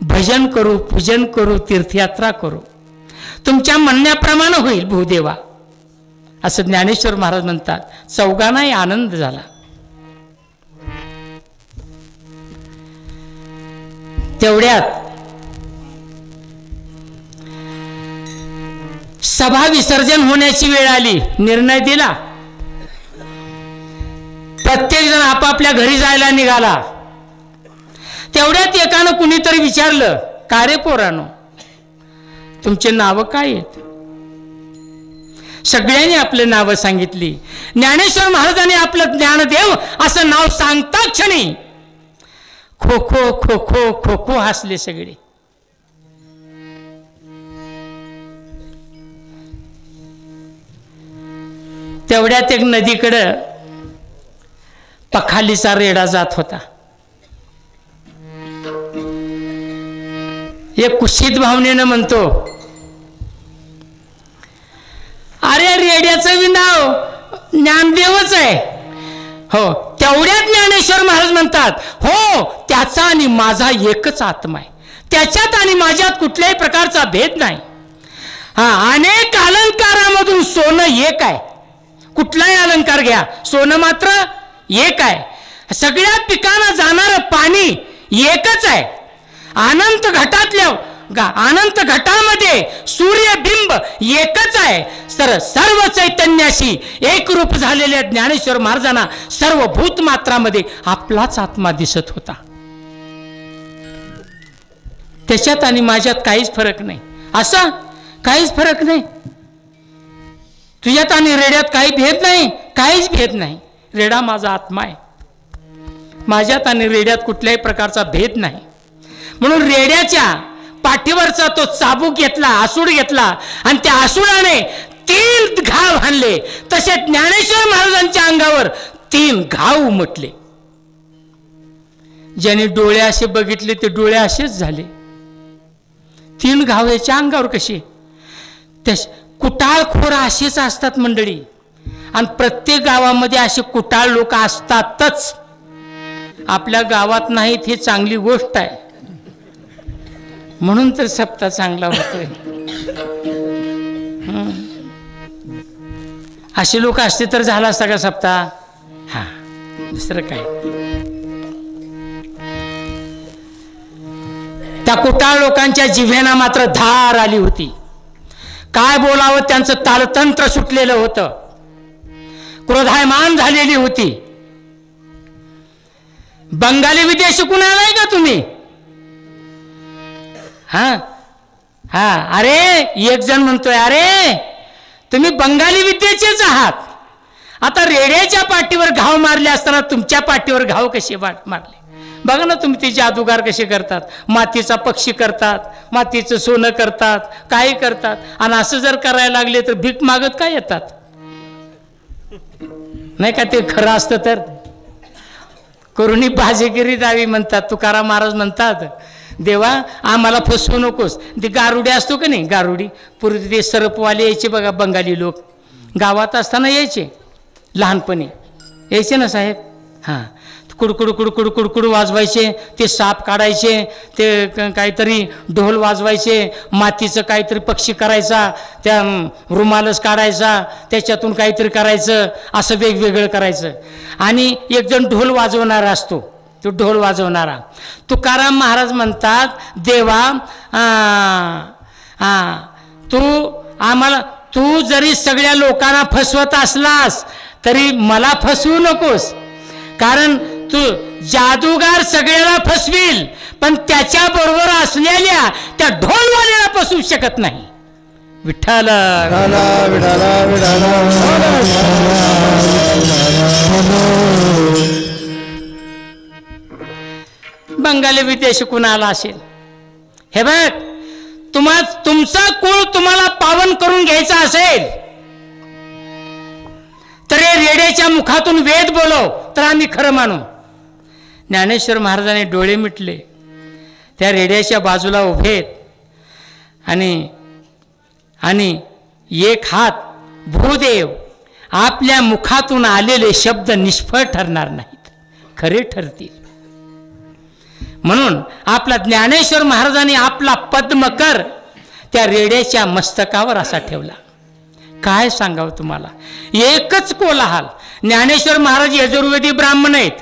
भजन करू, पूजन करू, तीर्थयात्रा करू, तुमच्या म्हणण्याप्रमाणे होईल भूदेवा, असं ज्ञानेश्वर महाराज म्हणतात. चौघांनाही आनंद झाला. तेवढ्यात सभा विसर्जन होण्याची वेळ आली. निर्णय दिला, प्रत्येक जण आपापल्या घरी जायला निघाला. तेवढ्यात एकानं कुणीतरी विचारलं, का रे पोरानो, तुमचे नाव काय आहेत? सगळ्यांनी आपले नावं सांगितली. ज्ञानेश्वर महाराजांनी आपलं ज्ञानदेव असं नाव सांगता क्षणी खो खो खो खो खो खो हसले सगळे. तेवढ्यात एक नदीकडं पखालीचा रेडा जात होता. एक कुशीत भावनेनं म्हणतो, अरे रेड्याचं बी नाव ज्ञानदेवच आहे. हो, तेवढ्यात ज्ञानेश्वर महाराज म्हणतात, हो त्याचा आणि माझा एकच आत्मा आहे, त्याच्यात आणि माझ्यात कुठल्याही प्रकारचा भेद नाही. अनेक अलंकारामधून सोनं एक आहे. कुठलाही अलंकार घ्या, सोनं मात्र एक आहे. सगळ्या पिकांना जाणारं पाणी एकच आहे. अनंत घटामध्ये सूर्यबिंब एकच आहे. सर्व चैतन्याशी एकरूप झालेल्या ज्ञानेश्वर महाराजांना सर्व भूतमात्रामध्ये आपलाच आत्मा दिसत होता. त्याच्यात आणि माझ्यात काहीच फरक नाही. असा काहीच फरक नाही. तुझ्यात आणि रेड्यात काही भेद नाही, काहीच भेद नाही. रेडा माझा आत्मा आहे. माझ्यात आणि रेड्यात कुठल्याही प्रकारचा भेद नाही. म्हणून रेड्याच्या पाठीवरचा तो चाबूक घेतला, आसूड घेतला आणि त्या आसूडाने 3 घाव हाणले. तसे ज्ञानेश्वर महाराजांच्या अंगावर 3 घाव उमटले. ज्याने डोळे असे बघितले ते डोळे असेच झाले. 3 घाव याच्या अंगावर कसे? त्या कुटाळखोर असेच असतात मंडळी. आणि प्रत्येक गावामध्ये असे कुटाळ लोक असतातच. आपल्या गावात नाहीत हे चांगली गोष्ट आहे. म्हणून तर सप्ताह चांगला होतोय. असे लोक असते तर झाला असता का सप्ताह? हा, दुसरं काय. त्या कुटाळ लोकांच्या जिव्हेना मात्र धार आली होती. काय बोलावं त्यांचं तालतंत्र सुटलेलं होतं. क्रोधायमान झालेली होती. बंगाली विद्या शिकून आलाय का तुम्ही? अरे एक जण म्हणतोय, अरे तुम्ही बंगाली विद्येचेच आहात. आता रेड्याच्या पाठीवर घाव मारले असताना तुमच्या पाठीवर घाव कसे मारले? बघा ना तुम्ही ते जादूगार कसे करतात. मातीचा पक्षी करतात, मातीचं सोनं करतात, काही करतात. आणि असं जर करायला लागले तर भीक मागत काय येतात? नाही का ते खरं असतं तर? करुणी बाजेगिरी दावी म्हणतात. तुकाराम महाराज म्हणतात, देवा आम्हाला फसवू नकोस. ते गारुडी असतो का नाही, गारुडी पूर्वी ते सरपवाले यायचे बघा. बंगाली लोक गावात असताना यायचे, लहानपणी यायचे ना साहेब. हां, कुडकुड कुडकुड कुडकुड वाजवायचे. ते साप काढायचे, ते काहीतरी ढोल वाजवायचे, मातीचं काहीतरी पक्षी करायचा, त्या रुमालच काढायचा, त्याच्यातून काहीतरी करायचं, असं वेगवेगळं करायचं. आणि एक जण ढोल वाजवणारा असतो, तो ढोल वाजवणारा. तुकाराम महाराज म्हणतात, देवा तू जरी सगळ्या लोकांना फसवत असलास तरी मला फसवू नकोस. कारण तू जादूगार सगळ्याला फसवील, पण त्याच्याबरोबर असलेल्या त्या ढोलवाल्याला फसवू शकत नाही. विठ्ठल बंगाली विद्या शिकून आला असेल. हे बघ, तुमचा कुळ तुम्हाला पावन करून घ्यायचा असेल तर रेड्याच्या मुखातून वेद बोलव तर आम्ही खरं मानू. ज्ञानेश्वर महाराजांनी डोळे मिटले. त्या रेड्याच्या बाजूला उभेत आणि एक हात, भूदेव, आपल्या मुखातून आलेले शब्द निष्फळ ठरणार नाहीत, खरे ठरतील. म्हणून आपला ज्ञानेश्वर महाराजांनी आपला पद्मकर त्या रेड्याच्या मस्तकावर असा ठेवला. काय सांगावं तुम्हाला, एकच कोलाहल. ज्ञानेश्वर महाराज यजुर्वेदी ब्राह्मण आहेत,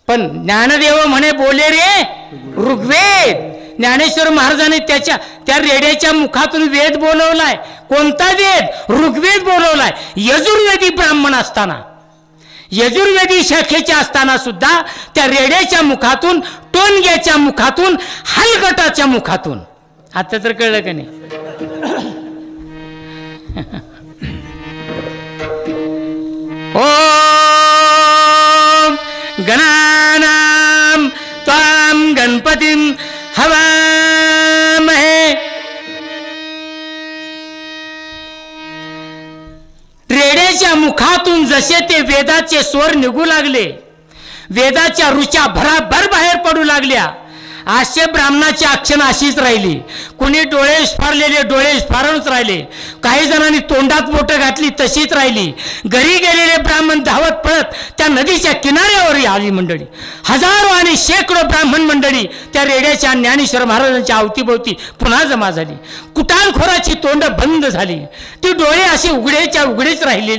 पण ज्ञानदेव म्हणे बोले रे ऋग्वेद. ज्ञानेश्वर महाराजांनी त्या रेड्याच्या मुखातून वेद बोलवलाय. कोणता वेद? ऋग्वेद बोलवलाय. यजुर्वेदी ब्राह्मण असताना, यजुर्वेदी शाखेच्या असताना सुद्धा त्या रेड्याच्या मुखातून, टोनग्याच्या मुखातून, हलगटाच्या मुखातून. आता तर कळलं का नाही? ओम गणानां त्वां गणपतिं हवामहे. रेड्याच्या मुखातून जसे ते वेदाचे स्वर निघू लागले, वेदाच्या रुचा भराभर बाहेर पडू लागल्या, असे ब्राह्मणाची अक्षण अशीच राहिली. कुणी डोळे विस्फारलेले डोळे विस्फारूनच राहिले, काही जणांनी तोंडात बोटं घातली तशीच राहिली. घरी गेलेले ब्राह्मण ब्राह्मण धावत पळत त्या नदीच्या किनाऱ्यावर आली मंडळी. हजारो आणि शेकडो ब्राह्मण मंडळी त्या रेड्याच्या ज्ञानेश्वर महाराजांच्या अवतीभोवती पुन्हा जमा झाली. कुटाणखोराची तोंड बंद झाली. ती डोळे असे उघडेच्या उघडेच राहिले.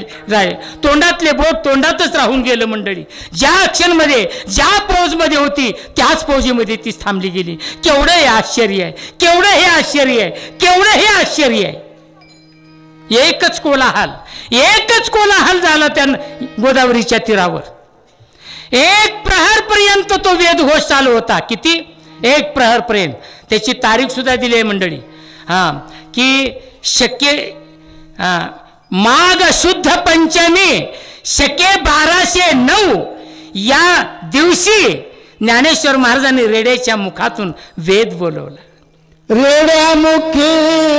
तोंडातले बोट तोंडातच राहून गेलं मंडळी. ज्या ॲक्शनमध्ये ज्या पोजमध्ये होती त्याच पोजीमध्ये ती थांबली गेली. केवढं हे आश्चर्य आहे, केवढं हे आश्चर्य आहे, केवढं हे आश्चर्य आहे. एकच कोलाहल झाला त्या गोदावरीच्या तीरावर. 1 प्रहरपर्यंत तो वेदघोष चालू होता. किती? 1 प्रहरपर्यंत. त्याची तारीख सुद्धा दिली आहे मंडळी. की माघ शुद्ध पंचमी शके 1209 या दिवशी ज्ञानेश्वर महाराजांनी रेड्याच्या मुखातून वेद बोलवला. रेड्यामुखी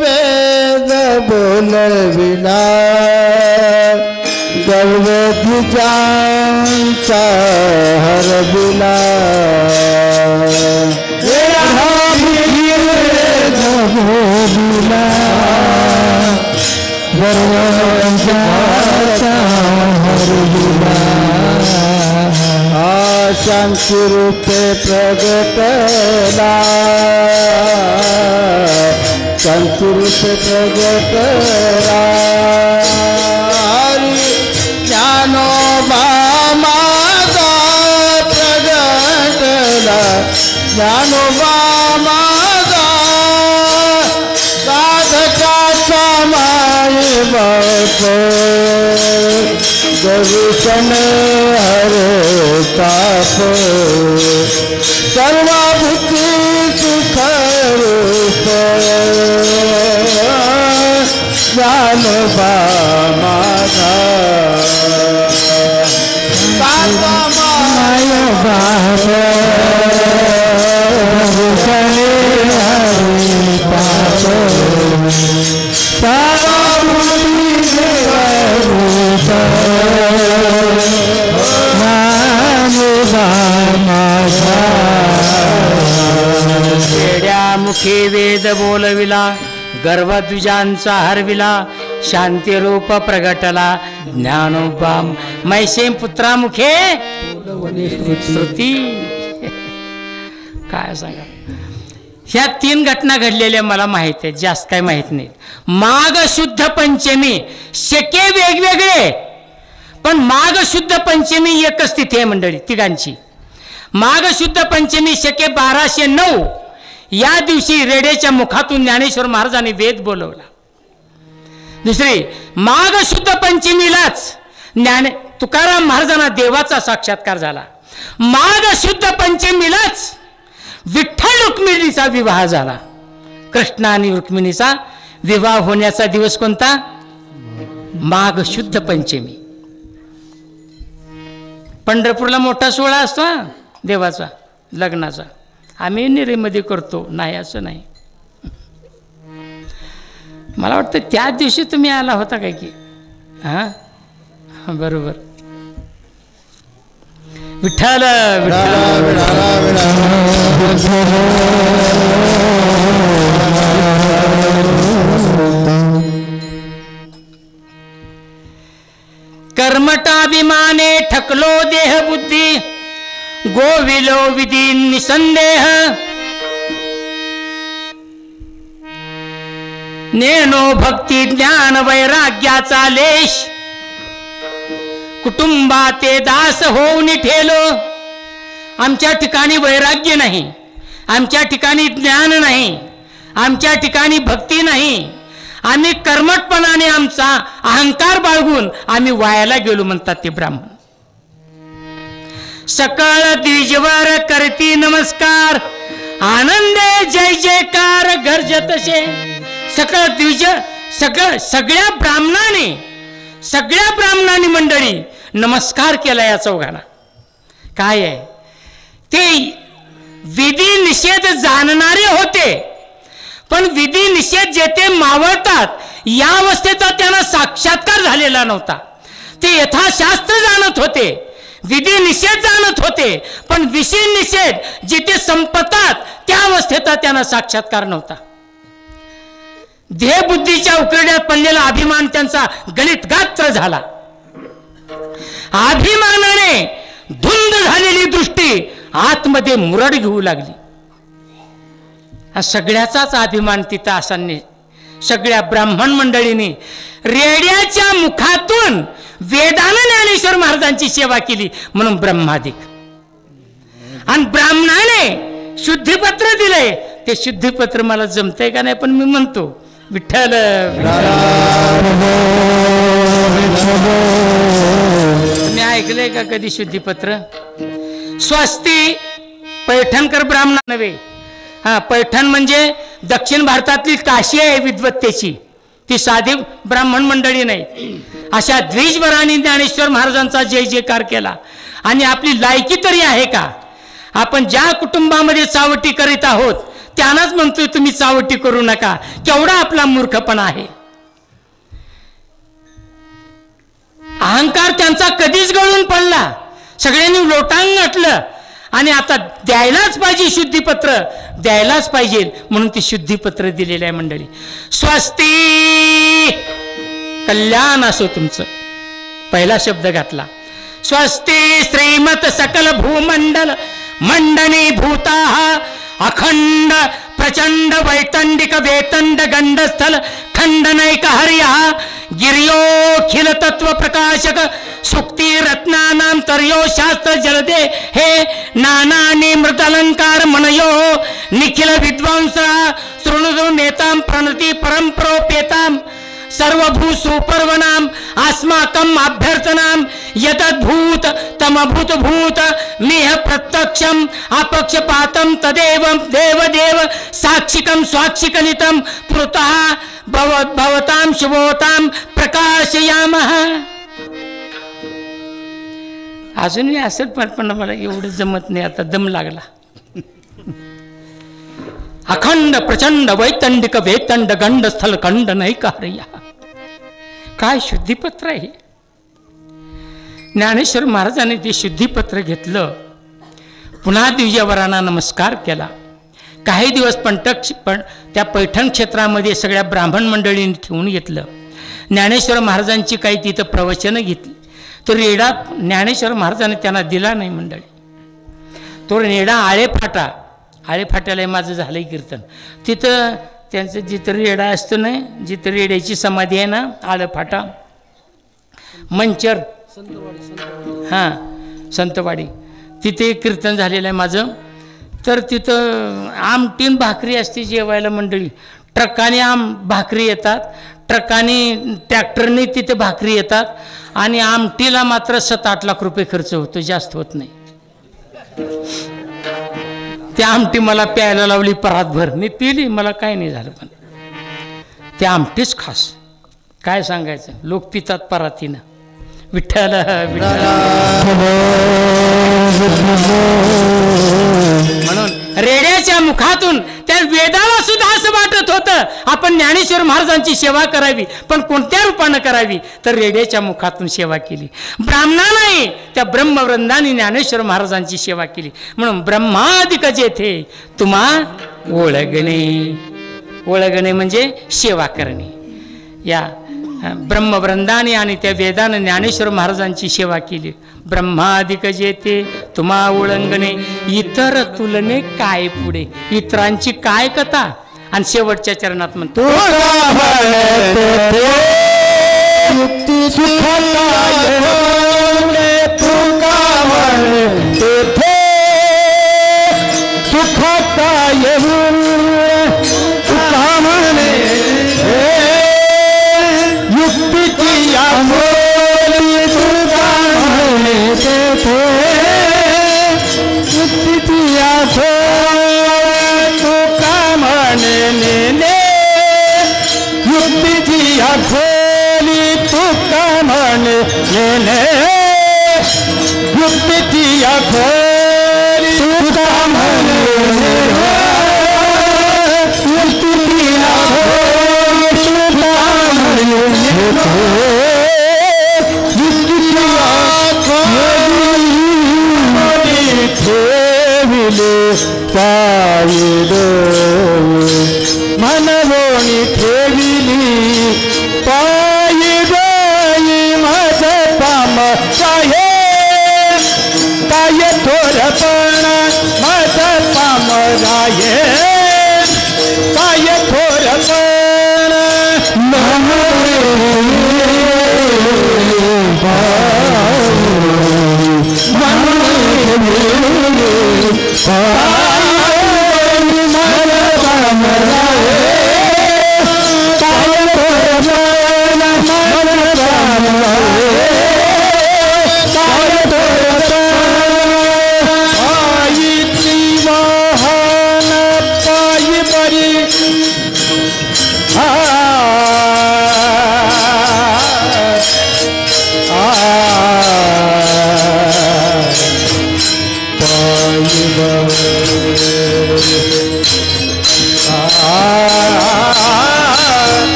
वेद बोलविला गर्वध्वजांचा हरविला. रेड्यामुखी वेद बोलविला गर्वध्वजांचा हरविला. शांती रूपे प्रगटला शांती रूपे प्रगटला. हरी ज्ञानोबा माझा प्रगटला ज्ञानोबा माझा साधकाचा माई बाप दर्शन हरे ताप सर्वभूती सुख रूप ज्ञानोबा माझा माय बाप दर्शन हरे ताप सर्वभूती मुखी वेद बोलविला गर्वद्विजांचा हरविला शांतिरूप प्रगटला ज्ञानोबा मैसेम पुत्रा मुखे श्रुती. काय सांगा. ह्या 3 घटना घडलेल्या मला माहित आहेत, जास्त काय माहित नाही. माघ शुद्ध पंचमी शके वेगवेगळे पण माघ शुद्ध पंचमी एकच तिथी आहे मंडळी तिघांची. माघ शुद्ध पंचमी शके 1209 या दिवशी रेड्याच्या मुखातून ज्ञानेश्वर महाराजांनी वेद बोलवला. दुसरी माघ शुद्ध पंचमीलाच तुकाराम महाराजांना देवाचा साक्षात्कार झाला. माघ शुद्ध पंचमीलाच विठ्ठल रुक्मिणीचा विवाह झाला. कृष्ण आणि रुक्मिणीचा विवाह होण्याचा दिवस कोणता? माघ शुद्ध पंचमी. पंढरपूरला मोठा सोहळा असतो देवाचा लग्नाचा. आम्ही निरेमध्ये करतो, नाही असं नाही. मला वाटतं त्याच दिवशी तुम्ही आला होता काय की? हां बरोबर. विठ्ठल कर्मटाभिमाने ठकलो देह बुद्धी गोविलो विधी निसंदेह नेनो भक्ती ज्ञान वैराग्याचा लेश कुटुंबाते दास होऊन ठेलो. आमच्या ठिकाणी वैराग्य नाही, आमच्या ठिकाणी ज्ञान नाही, आमच्या ठिकाणी भक्ती नाही. आम्ही कर्मठपणाने आमचा अहंकार बाळगून आम्ही वायाला गेलो म्हणतात ते ब्राह्मण. सकळ द्विजवर करती नमस्कार आनंदे जय जयकार गर्जतसे. सकळ द्विज सगळ्या ब्राह्मणांनी मंडळी नमस्कार केला या चौघांना. काय आहे ते? विधी निषेध जाणणारे होते, पण विधी निषेध जेथे मावळतात या अवस्थेचा त्यांना साक्षात्कार झालेला नव्हता. ते यथाशास्त्र जाणत होते, विधी निषेध जाणत होते, पण विषय निषेध जिथे संपतात त्या अवस्थेचा त्यांना साक्षात्कार नव्हता. देहबुद्धीच्या उकरड्यात पडलेला अभिमान त्यांचा गलित गात्र झाला. अभिमानाने धुंद झालेली दृष्टी आतमध्ये मुरड घेऊ लागली. सगळ्याचाच अभिमान तिथं असाने सगळ्या ब्राह्मण मंडळींनी रेड्याच्या मुखातून वेदानं ज्ञानेश्वर महाराजांची सेवा केली म्हणून ब्रह्मादिक. आणि ब्राह्मणाने शुद्धीपत्र दिलंय. ते शुद्धीपत्र मला जमतंय का नाही पण मी म्हणतो विठ्ठल. तुम्ही ऐकलंय का कधी शुद्धीपत्र? स्वस्ती पैठणकर ब्राह्मण नव्हे. हा, पैठण म्हणजे दक्षिण भारतातली काशी आहे विद्वत्तेची. ती साधी ब्राह्मण मंडळी नाही. अशा द्विजवरांनी ज्ञानेश्वर महाराजांचा जय जयकार केला. आणि आपली लायकी तरी आहे का? आपण ज्या कुटुंबामध्ये चावटी करीत आहोत त्यांनाच म्हणतोय तुम्ही चावटी करू नका. केवढा आपला मूर्खपणा आहे. अहंकार त्यांचा कधीच गळून पडला. सगळ्यांनी लोटांग गाठलं आणि आता द्यायलाच पाहिजे शुद्धीपत्र, द्यायलाच पाहिजे म्हणून ती शुद्धीपत्र दिलेलं आहे मंडळी. स्वस्ती, कल्याण असो तुमचं. पहिला शब्द घातला स्वस्ती श्रीमत सकल भूमंडल मंडनी भूता अखंड प्रचंड वैतंडिक वेतंड गंडस्थल खंडनैक हरिया गिर्योखिल तत्व प्रकाशक सुक्ती रत्नानां तर्यो शास्त्र जलदे हे नानानि मृदलंकार मनयो निखिल विद्वांसा शृणुदो नेतां प्रणति परंपरोपेतां सर्वभूत सुपर्वनाम अस्माकम अभ्यर्थनाम यदद्भूत तमभूत भूत मिह प्रत्यक्षम अपक्षपातम तदेव देव देव साक्षिकम स्वाक्षिकलितम पुरतः भवताम शुभोताम प्रकाशयामः. अजूनही असं पण मला एवढं जमत नाही. आता दम लागला. अखंड प्रचंड वैतंडिक वेतंड गंड स्थल खंड नाही कार्य. काय शुद्धीपत्र आहे. ज्ञानेश्वर महाराजांनी ते शुद्धीपत्र घेतलं. पुन्हा द्विजवरांना नमस्कार केला. काही दिवस त्या पैठण क्षेत्रामध्ये सगळ्या ब्राह्मण मंडळींनी ठेवून घेतलं. ज्ञानेश्वर महाराजांची काही तिथं प्रवचनं घेतली. तो रेडा ज्ञानेश्वर महाराजांनी त्यांना दिला नाही मंडळी. तो रेडा आळेफाट्याला माझं झालंय कीर्तन. तिथं त्यांचं जिथं रेडा असतो ना, जिथं रेड्याची समाधी आहे ना, आळेफाटा मंचर, हां संतवाडी, तिथे कीर्तन झालेलं आहे माझं. तर तिथं आमटीन भाकरी असते जेवायला मंडळी. ट्रकाने भाकरी येतात, ट्रकाने ट्रॅक्टरने तिथे भाकरी येतात. आणि आमटीला मात्र 7-8 लाख रुपये खर्च होतो, जास्त होत नाही. त्या आमटी मला प्यायला लावली परातभर. मी पिली, मला काय नाही झालं. पण त्या आमटीच खास काय सांगायचं. लोक पितात परातीनं. विठ्ठल विठ्ठल. म्हणून रेड्याच्या मुखातून त्या वेदाला सुद्धा असं वाटत होतं आपण ज्ञानेश्वर महाराजांची सेवा करावी. पण कोणत्या रूपानं करावी तर रेड्याच्या मुखातून सेवा केली. ब्राह्मणाने त्या ब्रह्मवृंदाने ज्ञानेश्वर महाराजांची सेवा केली. म्हणून ब्रह्मादिक जेथे तुम्हा ओळगणे. ओळगणे म्हणजे सेवा करणे. या ब्रह्मवृंदाने आणि त्या वेदानं ज्ञानेश्वर महाराजांची सेवा केली. ब्रह्मादिक जेते तुम्हा ओळंगणे इतर तुलने काय पुढे. इतरांची काय कथा. आणि शेवटच्या चरणात म्हणतो मनवोणी ठेविली पायी माझ पाम काय थोरपण माझ पामराये काय थोरपण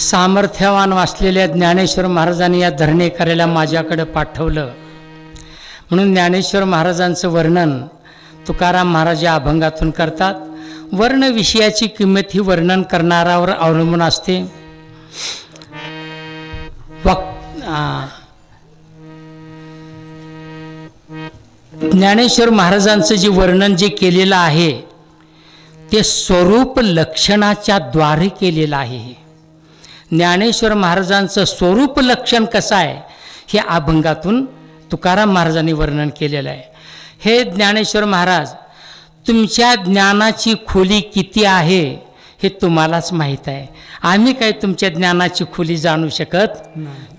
सामर्थ्यवान वाचलेल्या ज्ञानेश्वर महाराजांनी या धरणे करायला माझ्याकडे पाठवलं. म्हणून ज्ञानेश्वर महाराजांचं वर्णन तुकाराम महाराज या अभंगातून करतात. वर्ण विषयाची किंमत ही वर्णन करणाऱ्यावर अवलंबून असते. ज्ञानेश्वर महाराजांचं जे वर्णन जे केलेलं आहे ते स्वरूप लक्षणाच्या द्वारे केलेलं आहे. ज्ञानेश्वर महाराजांचं स्वरूप लक्षण कसं आहे हे अभंगातून तुकाराम महाराजांनी वर्णन केलेलं आहे. हे ज्ञानेश्वर महाराज, तुमच्या ज्ञानाची खोली किती आहे हे तुम्हालाच माहीत आहे. आम्ही काय तुमच्या ज्ञानाची खोली जाणू शकत.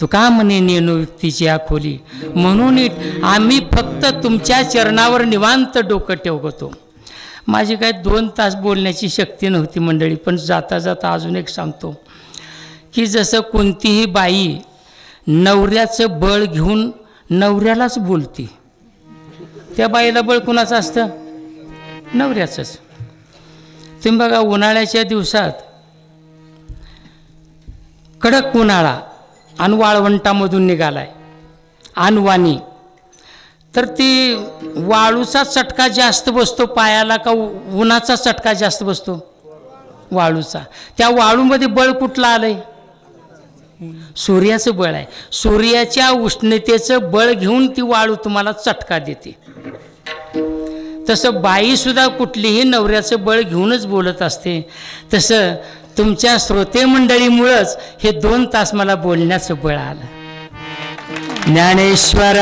तुका म्हणे नेनो व्यक्तीची या खोली, म्हणून आम्ही फक्त तुमच्या चरणावर निवांत डोकं ठेवतो. माझी काय 2 तास बोलण्याची शक्ती नव्हती मंडळी, पण जाता जाता अजून एक सांगतो की जसं कोणतीही बाई नवऱ्याचं बळ घेऊन नवऱ्यालाच बोलती, त्या बाईला बळ कुणाचं असतं? नवऱ्याचंच. तुम्ही बघा, उन्हाळ्याच्या दिवसात कडक उन्हाळा आणि वाळवंटामधून निघालाय अनवाणी, तर ती वाळूचा चटका जास्त बसतो पायाला का उन्हाचा चटका जास्त बसतो? वाळूचा. त्या वाळूमध्ये बळ कुठलं आलंय? सूर्याचं बळ आहे. सूर्याच्या उष्णतेचं बळ घेऊन ती वाळू तुम्हाला चटका देते. तसं बाईसुद्धा कुठलीही नवऱ्याचं बळ घेऊनच बोलत असते. तसं तुमच्या श्रोते मंडळीमुळंच हे 2 तास मला बोलण्याचं बळ आलं. ज्ञानेश्वर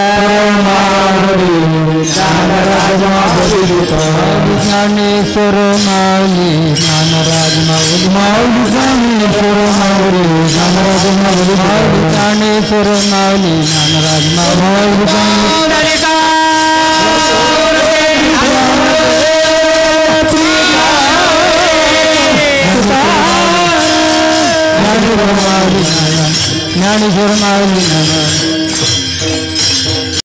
ज्ञानेश्वर माऊली ज्ञानराज माऊली माऊली ज्ञानेश्वर माऊली ज्ञानराज माऊली माऊली ज्ञानेश्वर माऊली ज्ञानराज माऊली ज्ञानेश्वर माऊली